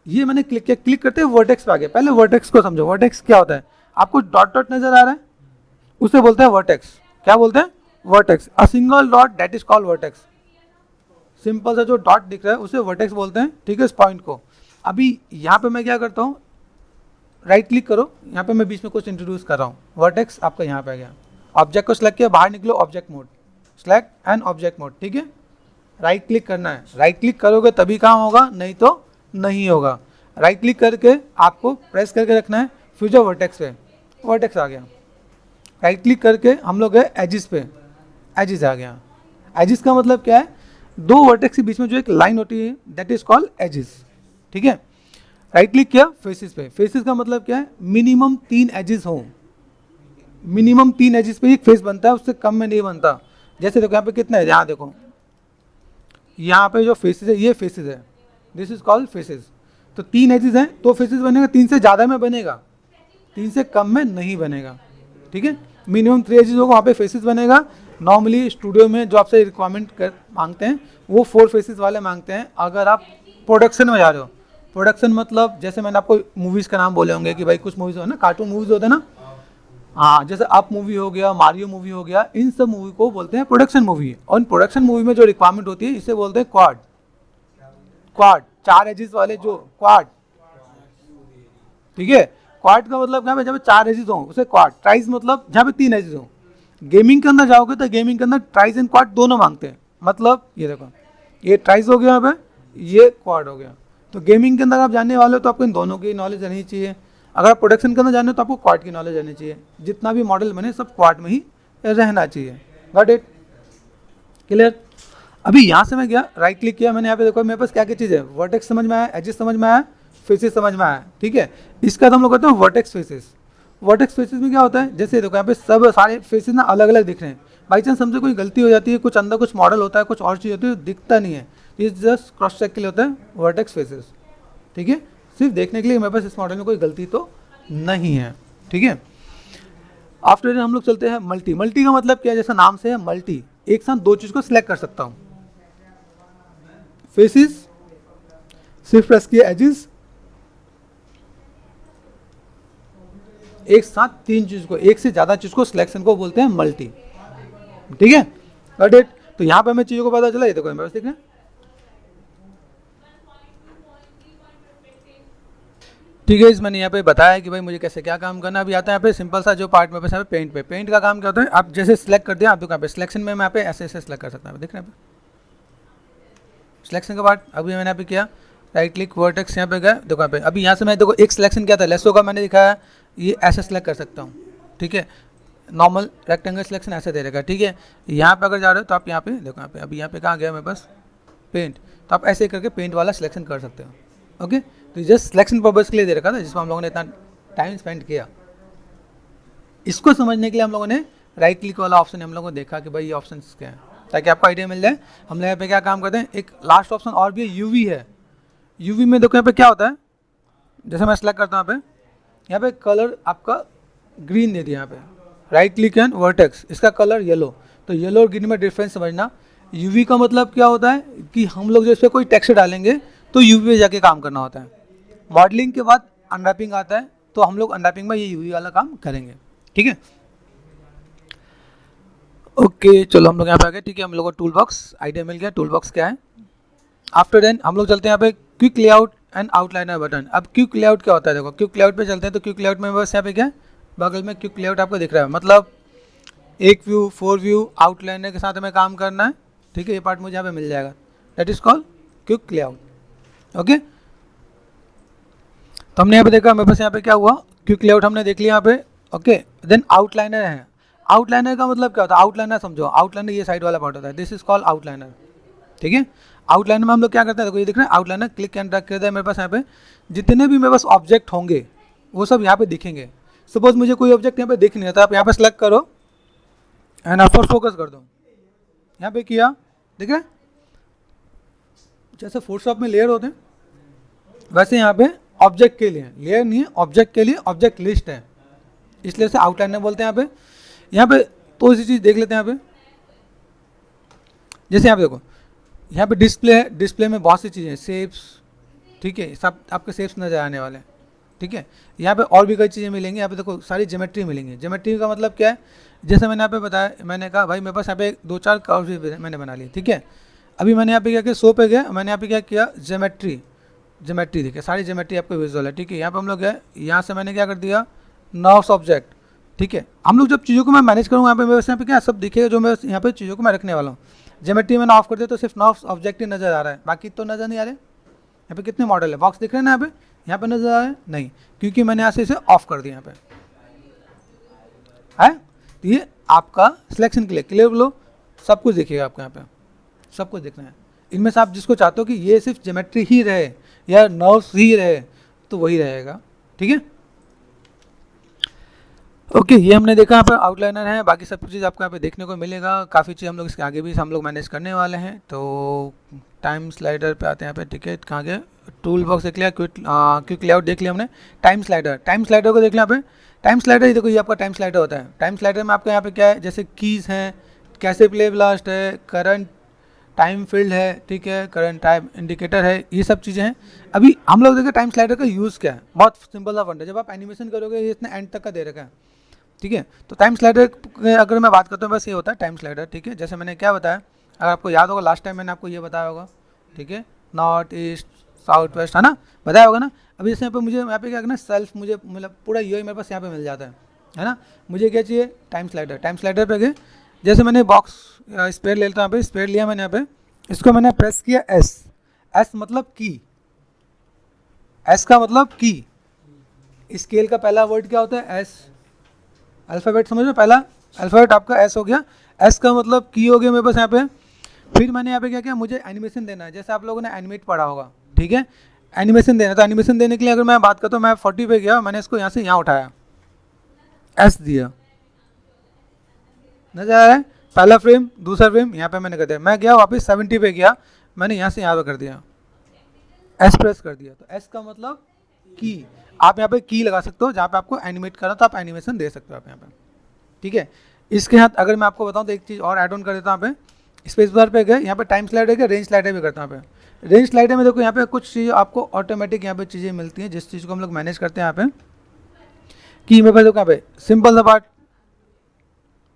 ये मैंने क्लिक किया, क्लिक करते हुए वर्टेक्स पे आ गए। पहले वर्टेक्स को समझो, वर्टेक्स क्या होता है। आपको डॉट डॉट नजर आ रहा है, उसे बोलते हैं वर्टेक्स। क्या बोलते हैं, vertex. A single dot that is called vertex. Simple सा जो डॉट दिख रहा है उसे वर्टेक्स बोलते हैं, ठीक है, इस पॉइंट को। अभी यहाँ पे मैं क्या करता हूँ, राइट क्लिक करो, यहाँ पे मैं बीच में कुछ इंट्रोड्यूस कर रहा हूँ, वर्टेक्स आपका यहाँ पे आ गया। ऑब्जेक्ट को सिलेक्ट किया, बाहर निकलो, object mode, select and object mode, ठीक है। राइट क्लिक करना है, राइट क्लिक करोगे तभी काम होगा, नहीं तो नहीं होगा। राइट क्लिक करके आपको प्रेस करके रखना है, फिर जो वर्टेक्स पे, वर्टेक्स आ गया। राइट क्लिक करके हम लोग गए एजिस पे, एजिस आ गया। एजिस का मतलब क्या है, दो वर्टेक्स के बीच में जो एक लाइन होती है दैट इज कॉल्ड एजिस, ठीक है। राइट क्लिक किया फेसिस पे, फेसिस का मतलब क्या है, मिनिमम 3 एजिस हो, मिनिमम 3 एजिस पे एक फेस बनता है, उससे कम में नहीं बनता। जैसे देखो यहाँ पे कितना है, यहाँ देखो, यहाँ पे जो फेसिस है ये फेसिस है, दिस इज कॉल्ड फेसिस। तो 3 एजिस हैं तो फेसिस बनेगा, 3 से ज़्यादा में बनेगा, 3 से कम में नहीं बनेगा, ठीक है। मिनिमम 3 एजिस होगा, वहाँ पे फेसिस बनेगा। नॉर्मली स्टूडियो में जो आपसे रिक्वायरमेंट कर मांगते हैं वो 4 फेसिस वाले मांगते हैं। अगर आप प्रोडक्शन में जा रहे हो, प्रोडक्शन मतलब जैसे मैंने आपको मूवीज़ का नाम बोले होंगे कि भाई कुछ मूवीज़ हो ना, कार्टून मूवीज़ होते हैं ना, हाँ, जैसे अप मूवी हो गया, मारियो मूवी हो गया, इन सब मूवी को बोलते हैं प्रोडक्शन मूवी। और इन प्रोडक्शन मूवी में जो रिक्वायरमेंट होती है इसे बोलते हैं क्वाड, क्वाड 4 एजिस वाले जो क्वाड, ठीक है। क्वाड का मतलब क्या है, जहाँ पे 4 एजिस हो उसे क्वाड। ट्राइज मतलब जहाँ पे 3 एजिस हो। गेमिंग के अंदर जाओगे तो गेमिंग के अंदर ट्राइज एंड क्वाड दोनों मांगते हैं। मतलब ये देखो, ये ट्राइज हो गया, यहाँ पे ये क्वाड हो गया। तो गेमिंग के अंदर आप जानने वाले हो तो आपको इन दोनों की नॉलेज रहनी चाहिए। अगर आप प्रोडक्शन के अंदर जाने हो तो आपको क्वाड की नॉलेज रहनी चाहिए। जितना भी मॉडल बने सब क्वाड में ही रहना चाहिए। Got it, clear. अभी यहाँ से मैं गया, राइट क्लिक किया मैंने, यहाँ पे देखो मेरे पास क्या क्या चीज़ है, वर्टेक्स समझ में आया, एजिस समझ में आया, फेसेस समझ में आया, ठीक है। इसका तो हम लोग कहते हैं वर्टेक्स फेसेस। वर्टेक्स फेसेस में क्या होता है, जैसे देखो यहाँ पे सब सारे फेसेस ना अलग अलग दिख रहे हैं। बाई चांस हमसे कोई गलती हो जाती है, कुछ अंदर कुछ मॉडल होता है, कुछ और चीज़ होती है, दिखता नहीं है, ये जस्ट क्रॉस चेक के लिए होता है वर्टेक्स फेसेस, ठीक है। सिर्फ देखने के लिए मेरे पास इस मॉडल में कोई गलती तो नहीं है, ठीक है। आफ्टर हम लोग चलते हैं मल्टी। मल्टी का मतलब क्या है, जैसा नाम से है मल्टी, एक साथ 2 चीज़ को सिलेक्ट कर सकता हूँ। फेसेस सिर्फ प्रेस किया, एजिस, एक साथ 3 चीज को, एक से ज्यादा चीज को, सिलेक्शन को बोलते हैं मल्टी, ठीक है। Got it. तो यहाँ पे हमें चीजों को पता चला, ये देखो मेरे पास देख रहे हैं, ठीक है। इस मैंने यहाँ पे बताया कि भाई मुझे कैसे क्या काम करना। अभी आता है यहाँ पे सिंपल सा जो पार्ट मेरे पास यहाँ पे पेंट पे। पेंट का काम क्या होता है, आप जैसे सिलेक्ट कर दिया, आप यहाँ पे सिलेक्शन में मैं यहाँ पे ऐसे ऐसे सिलेक्ट कर सकता हूँ, देख रहे हैं सिलेक्शन का पार्ट। अभी मैंने यहाँ पे किया, राइट क्लिक, वर्टेक्स यहाँ पे गया, देखो यहाँ पे। अभी यहाँ से मैं देखो एक सिलेक्शन क्या था, लेसो का मैंने दिखाया, ये ऐसे सिलेक्ट कर सकता हूँ, ठीक है। नॉर्मल रेक्टेंगल सिलेक्शन ऐसे दे रहेगा, ठीक है। यहाँ पे अगर जा रहे हो तो आप यहाँ पे देखो, यहाँ पे अभी यहाँ पे कहाँ गया मेरे पास पेंट, तो आप ऐसे करके पेंट वाला सिलेक्शन कर सकते हो, ओके। तो जस्ट सिलेक्शन पर्पज के लिए दे रखा था, जिसमें हम लोगों ने इतना टाइम स्पेंड किया। इसको समझने के लिए हम लोगों ने राइट क्लिक वाला ऑप्शन हम लोगों को देखा कि भाई ये ऑप्शन क्या है, ताकि आपको आइडिया मिल जाए। हम लोग यहाँ पे क्या काम करते हैं, एक लास्ट ऑप्शन और भी है, यूवी है। यूवी में देखो यहाँ पे क्या होता है, जैसे मैं सेलेक्ट करता हूँ यहाँ पे कलर आपका ग्रीन दे दिया, यहाँ पे राइट क्लिक एंड वर्टेक्स, इसका कलर येलो। तो येलो और ग्रीन में डिफरेंस समझना। यूवी का मतलब क्या होता है कि हम लोग जो इस पर कोई टेक्स्ट डालेंगे तो यूवी पे जाके काम करना होता है। मॉडलिंग के बाद अनरैपिंग आता है, तो हम लोग अनरैपिंग में ये यूवी वाला काम करेंगे, ठीक है। ओके, चलो हम लोग यहाँ पे आ गए, ठीक है। हम लोग को टूल बॉक्स आइडिया मिल गया, टूल बॉक्स क्या है। आफ्टर देन हम लोग चलते हैं यहाँ पे quick layout and outliner button. अब क्विक लेआउट क्या होता है, देखो क्विक लेआउट पे चलते हैं। तो क्विक लेआउट में बस यहाँ पे क्या है, बगल में क्विक लेआउट आपको दिख रहा है, मतलब एक व्यू, 4 व्यू, आउटलाइनर के साथ हमें काम करना है, ठीक है। ये पार्ट मुझे यहाँ पे मिल जाएगा, that is called quick layout, okay. तो हमने यहाँ पे देखा, मेरे पास यहाँ पे क्या हुआ, क्विक लेआउट हमने देख लिया यहाँ पे, ओके। देन आउटलाइनर है। आउटलाइनर का मतलब क्या होता है, आउटलाइनर समझो, आउटलाइनर ये साइड वाला पार्ट होता है, दिस इज कॉल्ड आउटलाइनर, ठीक है। आउटलाइनर में हम लोग क्या करते हैं, देखो ये दिख रहा है आउटलाइनर, क्लिक एंड ड्रैग कर दिया मेरे पास। यहाँ पे जितने भी मेरे पास ऑब्जेक्ट होंगे वो सब यहाँ पे दिखेंगे। सपोज मुझे कोई ऑब्जेक्ट यहाँ पे दिख नहीं है तो आप यहाँ पे सेलेक्ट करो एंड आप पर फोकस कर दो, यहाँ पे किया, दिख रहा है जैसे फोटोशॉप में लेयर होते हैं वैसे यहाँ पे ऑब्जेक्ट के लिए लेयर नहीं है, ऑब्जेक्ट के लिए ऑब्जेक्ट लिस्ट है, इसलिए से आउटलाइनर बोलते हैं। यहाँ पे तो इसी चीज़ देख लेते हैं। यहाँ पे जैसे यहाँ पे देखो, यहाँ पे डिस्प्ले है, डिस्प्ले में बहुत सी चीज़ें हैं, शेप्स, ठीक है, सब आपके शेप्स नजर आने वाले हैं, ठीक है। यहाँ पे और भी कई चीज़ें मिलेंगी। यहाँ पे देखो सारी ज्योमेट्री मिलेंगी। ज्योमेट्री का मतलब क्या है, जैसे मैंने यहाँ पे बताया, मैंने कहा भाई मेरे पास यहाँ पे 2-4 कर्व मैंने बना लिए, ठीक है। अभी मैंने यहाँ पे क्या किया, शो पे गया, मैंने यहाँ पे क्या किया, ज्योमेट्री देखिए सारी ज्योमेट्री आपको विजुअल है, ठीक है। यहाँ पे हम लोग गए, यहाँ से मैंने क्या कर दिया, नॉर्थ ऑब्जेक्ट, ठीक है। हम लोग जब चीज़ों को मैं मैनेज करूँगा यहाँ पे मेरे यहाँ पे क्या सब दिखेगा, जो मैं यहाँ पे चीज़ों को मैं रखने वाला हूँ। ज्योमेट्री मैंने ऑफ कर दिया तो सिर्फ नॉर्थ ऑब्जेक्ट ही नजर आ रहा है, बाकी तो नजर नहीं आ रहे। यहाँ पे कितने मॉडल है, बॉक्स दिख रहे हैं ना, यहाँ पे नजर आ रहे हैं नहीं, क्योंकि मैंने यहाँ से इसे ऑफ कर दिया। यहाँ पे है तो ये आपका सिलेक्शन के लिए क्लियर लो, सब कुछ देखिएगा आपको, यहाँ पे सब कुछ देखना है। इनमें से आप जिसको चाहते हो कि ये सिर्फ ज्योमेट्री ही रहे या नर्व्स ही रहे तो वही रहेगा, ठीक है। ओके ये हमने देखा यहाँ पर आउटलाइनर है, बाकी सब चीज़ आपको यहाँ पे देखने को मिलेगा। काफ़ी चीज़ हम लोग इसके आगे भी हम लोग मैनेज करने वाले हैं। तो टाइम स्लाइडर पे आते हैं। यहाँ पे टिकट कहाँ गया, टूल बॉक्स देख लिया, क्विक लेआउट देख लिया हमने। टाइम स्लाइडर को देख लिया। यहाँ पे टाइम स्लाइडर ही देखो, ये आपका टाइम स्लाइडर होता है। टाइम स्लाइडर में आपका यहाँ पे क्या है, जैसे कीज़ हैं, कैसे प्ले ब्लास्ट है, करंट टाइम फील्ड है, ठीक है, करंट टाइम इंडिकेटर है, ये सब चीज़ें हैं। अभी हम लोग देखें टाइम स्लाइडर का यूज़ क्या है, बहुत सिंपल सा फंड है। जब आप एनिमेशन करोगे ये इतना एंड तक का दे रखा है, ठीक है। तो टाइम स्लाइडर अगर मैं बात करता हूँ बस ये होता है टाइम स्लाइडर, ठीक है। जैसे मैंने क्या बताया, अगर आपको याद होगा लास्ट टाइम मैंने आपको ये बताया होगा, ठीक है, नॉर्थ ईस्ट साउथ वेस्ट, है ना, बताया होगा ना। अभी जैसे यहाँ पे मुझे यहाँ पे क्या करना, सेल्फ मुझे मतलब पूरा ये मेरे पास यहाँ पे मिल जाता है ना। मुझे क्या चाहिए, टाइम स्लाइडर पे गए, जैसे मैंने बॉक्स स्पेयर ले लेता हूँ, यहाँ पे स्पेयर लिया मैंने, यहाँ पे इसको मैंने प्रेस किया, एस मतलब की, एस का मतलब की। स्केल का पहला वर्ड क्या होता है, एस, अल्फ़ाबेट समझ लो, पहला अल्फ़ाबेट आपका एस हो गया, एस का मतलब की हो गया मेरे पास यहाँ पे। फिर मैंने यहाँ पे क्या किया, मुझे एनिमेशन देना है, जैसे आप लोगों ने एनिमेट पढ़ा होगा, ठीक है। एनिमेशन देना, तो एनिमेशन देने के लिए अगर मैं बात करता हूँ, मैं 40 पे गया, मैंने इसको यहाँ से यहाँ उठाया, एस दिया, नजर आ रहा है, पहला फ्रेम दूसरा फ्रेम यहाँ पे मैंने कर दिया। मैं गया वापस 70 पे गया, मैंने यहाँ से यहाँ पे कर दिया, एस प्रेस कर दिया। तो एस का मतलब की, आप यहाँ पे की लगा सकते हो, जहाँ पे आपको एनिमेट करना तो आप एनिमेशन दे सकते हो आप यहाँ पे, ठीक है। इसके साथ अगर मैं आपको बताऊँ तो एक चीज़ और ऐड ऑन कर देता हूँ। यहाँ पे स्पेस बार पे गए, यहाँ पे टाइम स्लाइडर है, रेंज स्लाइडर भी करता हूँ। यहाँ पे रेंज स्लाइडर में देखो, यहाँ पे कुछ चीज़ आपको ऑटोमेटिक यहाँ पे चीज़ें मिलती हैं, जिस चीज़ को हम लोग मैनेज करते हैं। यहाँ पे की मेरे पास देखो, यहाँ पे सिंपल सा पार्ट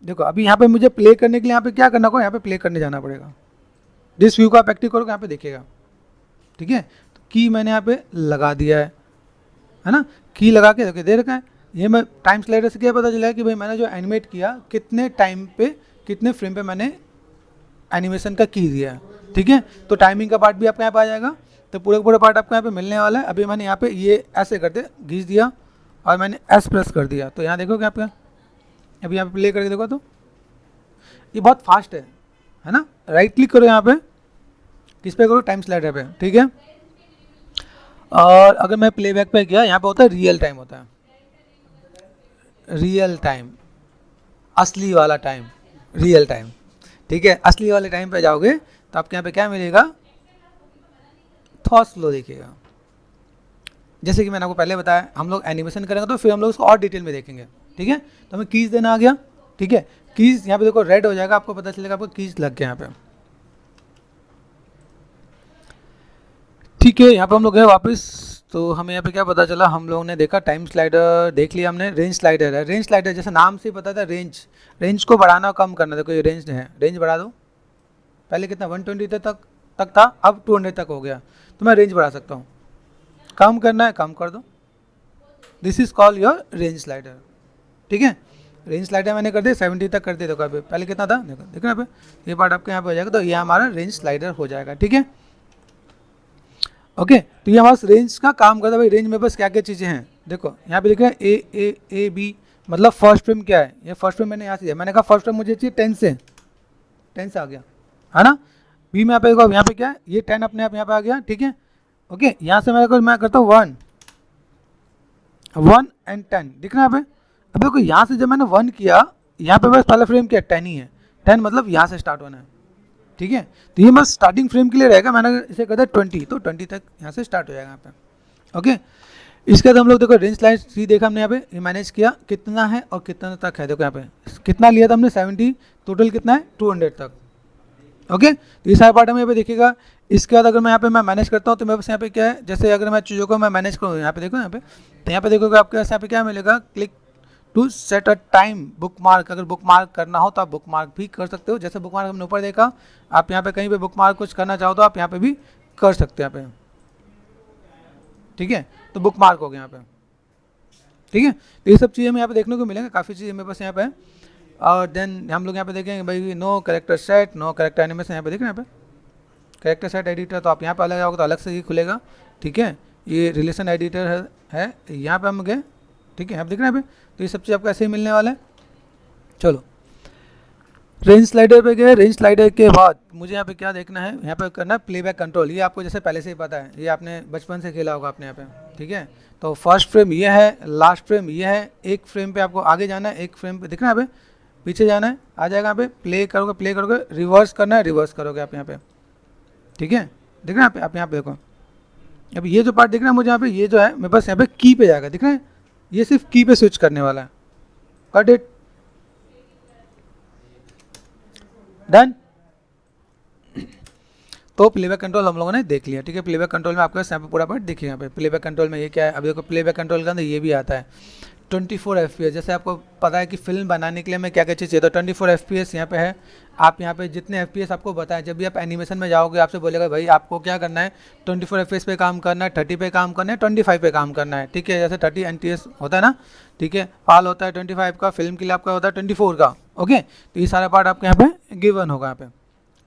देखो। अभी यहाँ पे मुझे प्ले करने के लिए यहाँ पे क्या करना होगा, यहाँ पे प्ले करने जाना पड़ेगा। जिस व्यू का आप एक्टिव करोगे यहाँ पे देखिएगा, ठीक है। तो की मैंने यहाँ पे लगा दिया है ना, की लगा के देखिए दे रखा है। ये मैं टाइम स्लाइडर से क्या पता चला है कि भाई मैंने जो एनिमेट किया कितने टाइम पे कितने फ्रेम पे मैंने एनिमेशन का की दिया है, ठीक है। तो टाइमिंग का पार्ट भी आपके यहाँ पे आ जाएगा। तो पूरे पूरे पार्ट आपको यहाँ पे मिलने वाला है। अभी मैंने यहाँ पे ये ऐसे करते घींच दिया और मैंने एस प्रेस कर दिया, तो यहाँ देखो क्या आपका, अभी यहाँ पे प्ले करके देखो तो ये बहुत फास्ट है ना। राइट क्लिक करो यहाँ पे, किस पे करो, टाइम स्लाइडर पे, ठीक है। और अगर मैं प्लेबैक पे गया, यहाँ पे होता है रियल टाइम, होता है रियल टाइम, असली वाला टाइम, रियल टाइम, ठीक है। असली वाले टाइम पे जाओगे तो आपके यहाँ पे क्या मिलेगा, थोड़ा स्लो देखिएगा। जैसे कि मैंने आपको पहले बताया, हम लोग एनिमेशन करेंगे तो फिर हम लोग उसको और डिटेल में देखेंगे, ठीक है। तो हमें कीज़ देना आ गया, ठीक है। कीज़ यहाँ पे देखो रेड हो जाएगा, आपको पता चलेगा आपको कीज़ लग गया यहाँ पे, ठीक है। यहाँ पे हम लोग गए वापस, तो हमें यहाँ पे क्या पता चला, हम लोगों ने देखा टाइम स्लाइडर देख लिया हमने। रेंज स्लाइडर है, रेंज स्लाइडर जैसे नाम से ही पता था, रेंज को बढ़ाना कम करना। देखो ये रेंज है, रेंज बढ़ा दो। पहले कितना 120 तक था, अब 200 तक हो गया, तो मैं रेंज बढ़ा सकता हूँ। कम करना है कम कर दो, this is call your range slider, ठीक है। रेंज स्लाइडर मैंने कर दिया 70 तक कर दिया। देखो अभी पहले कितना था, देखो यहाँ पे ये पार्ट आपके यहाँ पे हो जाएगा, तो ये हमारा रेंज स्लाइडर हो जाएगा, ठीक है। ओके तो ये हमारा रेंज का काम करता है। भाई रेंज में बस क्या क्या चीज़ें हैं, देखो यहाँ पे लिखा है ए बी, मतलब फर्स्ट फ्रेम क्या है, ये फर्स्ट फ्रेम मैंने यहाँ से दिया। मैंने कहा फर्स्ट फ्रेम मुझे चाहिए 10 से आ गया, है ना। बी में यहाँ पे क्या है, ये 10 अपने आप यहाँ पे आ गया, ठीक है। ओके, यहाँ से मैं करता हूँ 1 एंड 10, दिख रहा है यहाँ पे। अब देखो यहाँ से जब मैंने 1 किया, यहाँ पे बस पहला फ्रेम क्या 10 ही है, 10 मतलब यहाँ से स्टार्ट होना है, ठीक है। तो ये बस स्टार्टिंग फ्रेम के लिए रहेगा। मैंने इसे कहता है 20, तो 20 तक यहाँ से स्टार्ट हो जाएगा यहाँ पे। ओके, इसके बाद हम लोग देखो रेंज स्लाइड 3 देखा हमने यहाँ पे, ये मैनेज किया कितना है और कितना तक है। देखो यहाँ पे कितना लिया था हमने 70, टोटल कितना है 200 तक। ओके, तो ये सारा पार्ट हमें यहाँ पे देखिएगा। इसके बाद अगर मैं यहाँ पे मैनेज करता हूँ तो मेरे पास यहाँ पे क्या है, जैसे अगर मैं चीज़ों को मैं मैनेज करूँ यहाँ पे देखो यहाँ पे, तो यहाँ पे देखोगे आपके पास यहाँ पे क्या मिलेगा, click to set a time bookmark. अगर बुक मार्क करना हो तो आप बुक मार्क भी कर सकते हो। जैसे बुक मार्क हमने ऊपर देखा, आप यहाँ पे कहीं पे बुक मार्क कुछ करना चाहो तो आप यहाँ पे भी कर सकते हैं यहाँ पे, ठीक है। तो बुक मार्क हो गया यहाँ पे, ठीक है। तो ये सब चीज़ें हमें यहाँ पे देखने को मिलेंगे, काफ़ी चीज़ें मेरे पास यहाँ पे है। और देन हम लोग यहाँ पे देखेंगे भाई no character set, no character animation, यहाँ पे देखें यहाँ पे कैरेक्टर सेट एडिटर, तो आप यहाँ पे अलग आओगे तो अलग से ही खुलेगा, ठीक है। ये रिलेशन एडिटर है यहाँ पे हम गए, ठीक है, आप देख रहे हैं यहाँ पे। तो ये सब चीज़ आपको ऐसे ही मिलने वाला है। चलो रेंज स्लाइडर पे गए, रेंज स्लाइडर के बाद मुझे यहाँ पे क्या देखना है, यहाँ पे करना है प्लेबैक कंट्रोल। ये आपको जैसे पहले से ही पता है, ये आपने बचपन से खेला होगा आपने यहाँ पे, ठीक है। तो फर्स्ट फ्रेम ये है, लास्ट फ्रेम ये है, एक फ्रेम पे आपको आगे जाना है, एक फ्रेम पे दिखना है यहाँ पे पीछे जाना है, आ जाएगा यहाँ पे, प्ले करोगे, रिवर्स करना है, रिवर्स करोगे आप यहाँ पे, ठीक है। दिख रहा है यहाँ पे, आप यहाँ पे देखो, अब ये जो पार्ट दिख रहा है मुझे यहाँ पे, ये जो है मेरे पास यहाँ पे की पे जाएगा, दिख रहा है, ये सिर्फ की पे स्विच करने वाला है। Cut it, done. तो प्लेबैक कंट्रोल हम लोगों ने देख लिया, ठीक है। प्लेबैक कंट्रोल में आपके पास यहाँ पे पूरा पार्ट देखिए, यहाँ पे प्लेबैक कंट्रोल में ये क्या है। अब देखो प्लेबैक कंट्रोल के अंदर ये भी आता है 24 FPS। जैसे आपको पता है कि फिल्म बनाने के लिए हमें क्या क्या चीज़ चाहिए, तो 24 FPS यहाँ पे है। आप यहाँ पे जितने FPS आपको बताएं, जब भी आप एनिमेशन में जाओगे आपसे बोलेगा भाई आपको क्या करना है, 24 FPS पे काम करना है, 30 पे काम करना है, 25 पे काम करना है, ठीक है। जैसे 30 NTS होता है ना, ठीक है, पाल होता है 25 का, फिल्म के लिए आपका होता है 24 का। ओके, तो ये सारा पार्ट आपके यहाँ पे गिवन होगा यहाँ पे,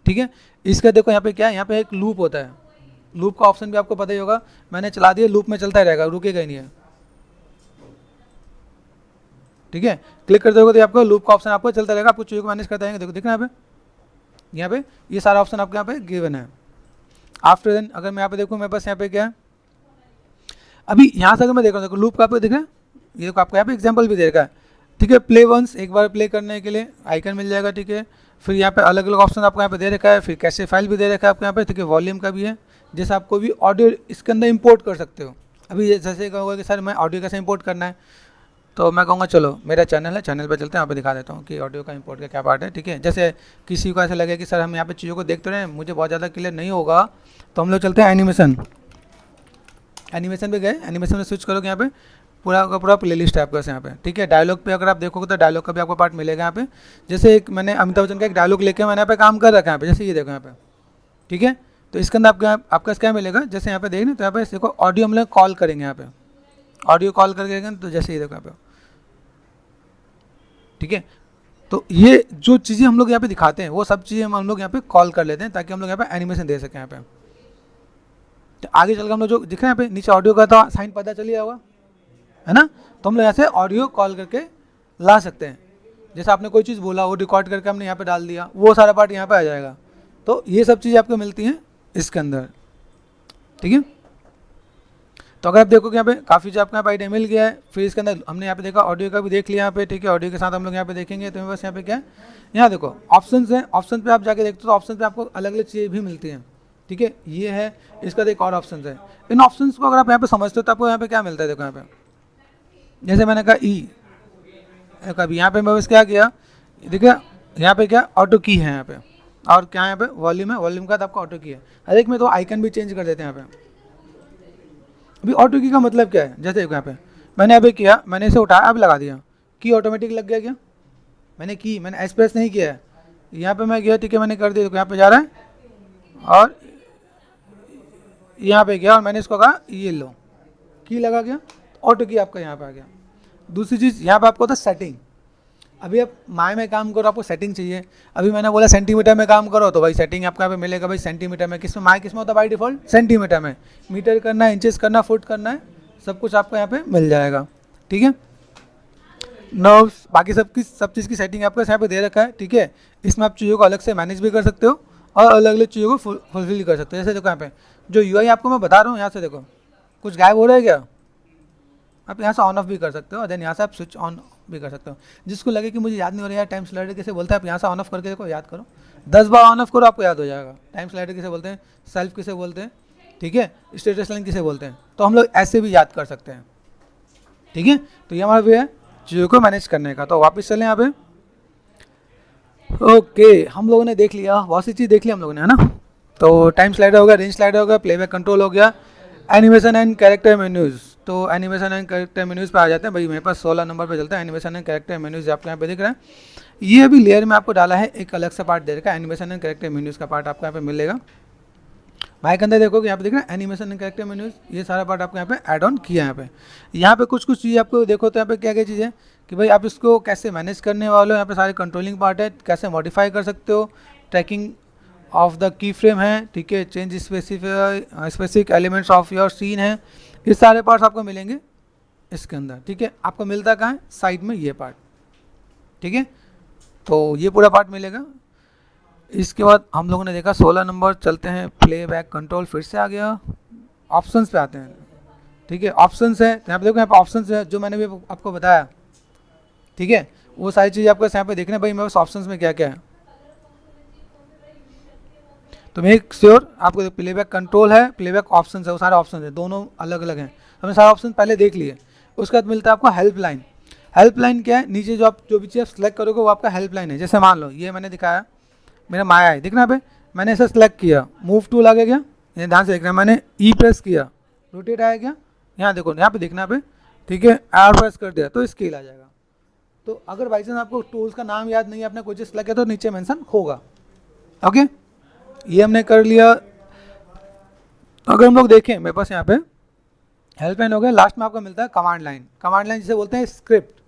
ठीक है। इसका देखो यहाँ पे क्या है, यहाँ पे एक लूप होता है, लूप का ऑप्शन भी आपको पता ही होगा, मैंने चला दिया, लूप में चलता रहेगा, रुकेगा ही नहीं है, ठीक है। क्लिक करते हो तो आपको लूप का ऑप्शन आपको चलता रहेगा, आपको चीज़ों को मैनेज करते रहेंगे। देखो दिखना यहाँ पे ये सारा ऑप्शन आपके यहाँ पे गिवन है। आफ्टर देन अगर मैं यहाँ पे देखूँ, मेरे पास यहाँ पे क्या है, अभी यहाँ से अगर मैं देख रहा हूँ, देखो लूप का आपको दिख रहा है, ये देखो आपको यहाँ पे एग्जाम्पल भी दे रखा है, ठीक है। प्ले वंस, एक बार प्ले करने के लिए आइकन मिल जाएगा, ठीक है। फिर यहाँ पे अलग अलग ऑप्शन आपको यहाँ पे दे रखा है, फिर कैसे फाइल भी दे रखा है आपको यहाँ पे, ठीक है। वॉल्यूम का भी है, जैसे आपको भी ऑडियो इसके अंदर इंपोर्ट कर सकते हो। अभी जैसे कहोगे कि सर मैं ऑडियो कैसे इंपोर्ट करना है, तो मैं कहूँगा चलो मेरा चैनल है, चैनल पे चलते हैं, यहाँ पे दिखा देता हूँ कि ऑडियो का इंपोर्ट का क्या पार्ट है, ठीक है। जैसे किसी को ऐसा लगे कि सर हम यहाँ पे चीज़ों को देखते रहे, मुझे बहुत ज़्यादा क्लियर नहीं होगा, तो हम लोग चलते हैं एनिमेशन पे गए, एनिमेशन में स्विच करोगे, यहाँ पे पूरा का पूरा प्ले लिस्ट है आपके पास यहाँ पे, ठीक है। डायलॉग पे अगर आप देखोगे तो डायलॉग का भी आपको पार्ट मिलेगा यहाँ पे। जैसे एक मैंने अमिताभ बच्चन का एक डायलॉग लेके मैंने यहाँ पे काम कर रखा है यहाँ पे, जैसे ये देखो यहाँ पे, ठीक है। तो इसके अंदर आपका क्या मिलेगा, जैसे यहाँ पे देखना, तो यहाँ पे देखो ऑडियो हम लोग कॉल करेंगे, यहाँ पे ऑडियो कॉल करके, तो जैसे ये देखो यहाँ पे, ठीक है। तो ये जो चीज़ें हम लोग यहाँ पे दिखाते हैं वो सब चीज़ें हम लोग यहाँ पे कॉल कर लेते हैं, ताकि हम लोग यहाँ पे एनिमेशन दे सकें यहाँ पे। तो आगे चलकर हम लोग जो दिख रहे हैं यहाँ पे नीचे ऑडियो का तो साइन पता चल गया होगा, है ना। तो हम लोग यहाँ से ऑडियो कॉल करके ला सकते हैं। जैसे आपने कोई चीज़ बोला वो रिकॉर्ड करके हमने यहाँ पे डाल दिया, वो सारा पार्ट यहाँ पे आ जाएगा। तो ये सब चीज़ें आपको मिलती हैं इसके अंदर, ठीक है। तो अगर आप देखो कि यहाँ पे काफ़ी जो आपको यहाँ पे आइडिया मिल गया है। फिर इसके अंदर हमने यहाँ पे देखा ऑडियो का भी देख लिया यहाँ पे, ठीक है। ऑडियो के साथ हम लोग यहाँ पे देखेंगे, तो बस यहाँ पे क्या है, यहाँ देखो ऑप्शन है, ऑप्शन पे आप जाके देखते हो तो ऑप्शन पे आपको अलग अलग चीज़ें भी मिलती हैं, ठीक है। ये है, इसका एक और ऑप्शन है। इन ऑप्शन को अगर आप यहाँ पे समझते हो तो आपको यहाँ पे क्या मिलता है, देखो यहाँ पे जैसे मैंने कहा ई, कभी यहाँ पे मैं बस क्या किया, देखिए यहाँ पे क्या ऑटो की है यहाँ पे, और क्या यहाँ पे वॉल्यूम है, वॉल्यूम का तो आपका ऑटो की है। हर एक में तो आइकन भी चेंज कर देते हैं यहाँ पे। अभी ऑटो की का मतलब क्या है, जैसे यहाँ पे मैंने अभी किया, मैंने इसे उठाया अब लगा दिया, की ऑटोमेटिक लग गया क्या, मैंने एक्सप्रेस नहीं किया है, यहाँ पे मैं गया, ठीक है, मैंने कर दिया, तो यहाँ पे जा रहा है और यहाँ पे गया और मैंने इसको कहा ये लो, की लगा गया, ऑटो की आपका यहाँ पे आ गया। दूसरी चीज़ यहाँ पे आपको होता है सेटिंग। अभी आप माय में काम करो, आपको सेटिंग चाहिए। अभी मैंने बोला सेंटीमीटर में काम करो, तो भाई सेटिंग आपको यहाँ पे मिलेगा भाई सेंटीमीटर में। किस में माय किस में होता है बाई डिफॉल्ट, सेंटीमीटर में। मीटर करना है, इंचेस करना, फुट करना है, सब कुछ आपको यहाँ पे मिल जाएगा, ठीक है। नर्व्स बाकी सब चीज़ की सेटिंग आपको यहाँ पे दे रखा है, ठीक है। इसमें आप चीज़ों को अलग से मैनेज भी कर सकते हो और अलग अलग चीज़ों को फुलफिल कर सकते हो। जैसे देखो यहाँ पे जो यूआई आपको मैं बता रहा हूँ, यहाँ से देखो कुछ गायब हो रहा है क्या, आप यहाँ से ऑन ऑफ भी कर सकते हो, और देन यहाँ से आप स्विच ऑन भी कर सकते हो। जिसको लगे कि मुझे याद नहीं हो रहा है टाइम स्लाइडर कैसे बोलते हैं, आप यहाँ से ऑन ऑफ करके देखो, याद करो, 10 बार ऑन ऑफ करो, आपको याद हो जाएगा टाइम स्लाइडर किसे बोलते हैं, सेल्फ किसे बोलते हैं, ठीक है, स्टेटस लाइन किसे बोलते हैं। तो हम लोग ऐसे भी याद कर सकते हैं, ठीक है। तो ये हमारा वे है चीज़ों को मैनेज करने का। तो वापस चलें यहाँ पे। ओके, हम लोगों ने देख लिया, बहुत सी चीज़ देख लिया हम लोगों ने, है ना। तो टाइम स्लाइडर हो गया, रेंज स्लाइडर हो गया, प्लेबैक कंट्रोल हो गया, एनिमेशन एंड कैरेक्टर मेन्यूज़। तो एनिमेशन एंड कैरेक्टर मेन्यूज़ पे आ जाते हैं भाई, मेरे पास 16 नंबर पे चलता है एनिमेशन एंड कैरेक्टर मेन्यूज़, आपको यहाँ पे दिख रहा है। ये अभी लेयर में आपको डाला है, एक अलग सा पार्ट दे रखा है, एनिमेशन एंड कैरेक्टर मेन्यूज़ का पार्ट आपको यहाँ पे मिलेगा। भाई के अंदर देखो कि यहाँ पे दिख रहा है एनिमेशन एंड कैरेक्टर मेन्यूज़, ये सारा पार्ट आपको यहाँ पे ऐड ऑन किया है। यहाँ पे कुछ कुछ चीज़ आपको देखो, तो यहाँ पे क्या क्या चीज़ है कि भाई आप इसको कैसे मैनेज करने वाले हो। यहाँ पे सारे कंट्रोलिंग पार्ट है, कैसे मॉडिफाई कर सकते हो, tracking of the key frame है, ठीक है, change specific elements of your scene है, ये सारे पार्ट्स आपको मिलेंगे इसके अंदर, ठीक है। आपको मिलता कहाँ है, साइड में ये पार्ट, ठीक है। तो ये पूरा पार्ट मिलेगा। इसके बाद हम लोगों ने देखा 16 नंबर, चलते हैं प्लेबैक कंट्रोल, फिर से आ गया, ऑप्शंस पे आते हैं, ठीक है। ऑप्शंस है, यहाँ पे देखो, यहाँ पे ऑप्शंस है जो मैंने भी आपको बताया, ठीक है, वो सारी चीज़ आपको यहाँ पे देखना है भाई मेरे पास ऑप्शंस में क्या क्या है। तो मेक श्योर आपको प्लेबैक कंट्रोल है, प्लेबैक ऑप्शंस है, वो सारे ऑप्शन है, दोनों अलग अलग हैं। हमने सारे ऑप्शन पहले देख लिए। उसके बाद मिलता है आपको हेल्पलाइन। हेल्पलाइन क्या है, नीचे जो आप जो भी चीज़ सेलेक्ट करोगे वो आपका हेल्पलाइन है। जैसे मान लो ये मैंने दिखाया, मेरा माया है, दिखना पे, मैंने ऐसा सेलेक्ट किया, मूव टूल आ गया, ये ध्यान से देखना, मैंने ई प्रेस किया, रोटेट आया क्या, यहाँ देखो, यहाँ पे देखना पे, ठीक है, आर प्रेस कर दिया तो स्केल आ जाएगा। तो अगर बाई चांस आपको टूल्स का नाम याद नहीं है, आपने कोई चीज़ सेलेक्ट किया तो नीचे मेंशन होगा। ओके, ये हमने कर लिया। अगर हम लोग देखें, मेरे पास यहाँ पे हेल्पलाइन हो गया, लास्ट में आपको मिलता है कमांड लाइन। कमांड लाइन जिसे बोलते हैं स्क्रिप्ट।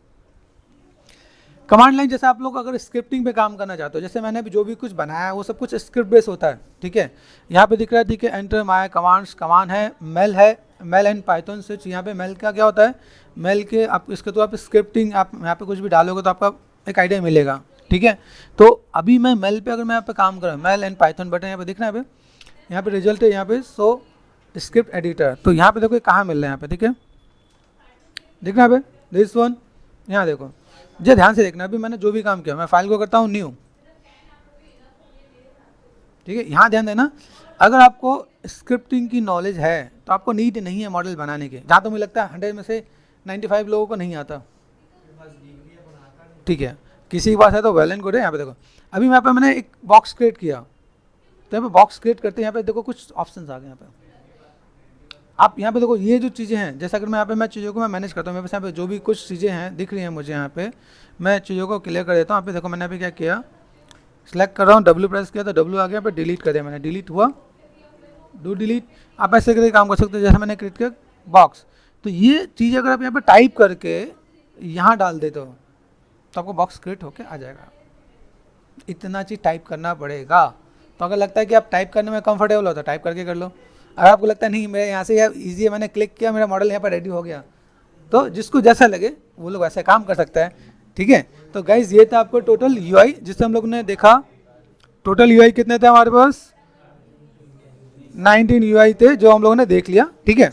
कमांड लाइन जैसे आप लोग अगर स्क्रिप्टिंग पे काम करना चाहते हो, जैसे मैंने अभी जो भी कुछ बनाया है वो सब कुछ स्क्रिप्ट बेस होता है, ठीक है। यहाँ पे दिख रहा है, ठीक है, एंटर माय कमांड्स, कमांड है, मेल एंड पाइथन स्विच। यहाँ पे मेल का क्या होता है, मेल के आप इसके तो आप स्क्रिप्टिंग, आप यहाँ पे कुछ भी डालोगे तो आपका एक आइडिया मिलेगा, ठीक है। तो अभी मैं मेल पे, अगर मैं यहाँ पे काम कर रहा हूँ, मेल एंड पाइथन बटन यहाँ पे दिख रहा है, यहाँ पे रिजल्ट है, यहाँ पे सो स्क्रिप्ट एडिटर। तो यहाँ पे देखो कहाँ मिल रहा है, यहाँ पे, ठीक है, दिख रहा है दिस वन, यहाँ देखो, जो ध्यान से देखना। अभी मैंने जो भी काम किया, मैं फाइल को करता हूँ न्यू, ठीक है, यहाँ ध्यान देना। अगर आपको स्क्रिप्टिंग की नॉलेज है तो आपको नीड नहीं है मॉडल बनाने के, जहाँ तो मुझे लगता है 100 में से 95 लोगों को नहीं आता, ठीक है। किसी के पास है तो वेल एंड गुड है। यहाँ पे देखो, अभी यहाँ पे मैंने एक बॉक्स क्रिएट किया, तो यहाँ पे बॉक्स क्रिएट करते हैं, यहाँ पे देखो कुछ ऑप्शंस आ गए। यहाँ पे आप यहाँ पे देखो, ये जो चीज़ें हैं, जैसे अगर मैं यहाँ पे मैं चीज़ों को मैं मैनेज करता हूँ, मेरे पास यहाँ पे जो भी कुछ चीज़ें हैं दिख रही हैं मुझे, यहाँ पे मैं चीज़ों को क्लियर कर देता हूँ। यहाँ पे देखो, मैंने अभी क्या किया, सेलेक्ट कर रहा हूँ, डब्ल्यू प्रेस किया तो डब्ल्यू आ गया, यहाँ पे डिलीट कर दिया मैंने, डिलीट हुआ, डू डिलीट। आप ऐसे करके काम कर सकते हो, जैसे मैंने क्रिएट किया बॉक्स। तो ये चीज़ अगर आप यहाँ पे टाइप करके यहाँ डाल देते हो तो आपको बॉक्स क्रिएट होके आ जाएगा। इतना चीज़ टाइप करना पड़ेगा। तो अगर लगता है कि आप टाइप करने में कंफर्टेबल हो तो टाइप करके कर लो। अगर आपको लगता है नहीं मेरे यहाँ से यार ईजी है, मैंने क्लिक किया, मेरा मॉडल यहाँ पर रेडी हो गया, तो जिसको जैसा लगे वो लोग वैसे काम कर सकता है, ठीक है। तो गाइज ये था आपको टोटल यूआई, जिससे हम लोग ने देखा टोटल यूआई कितने थे हमारे पास, 19 यूआई थे जो हम लोगों ने देख लिया, ठीक है।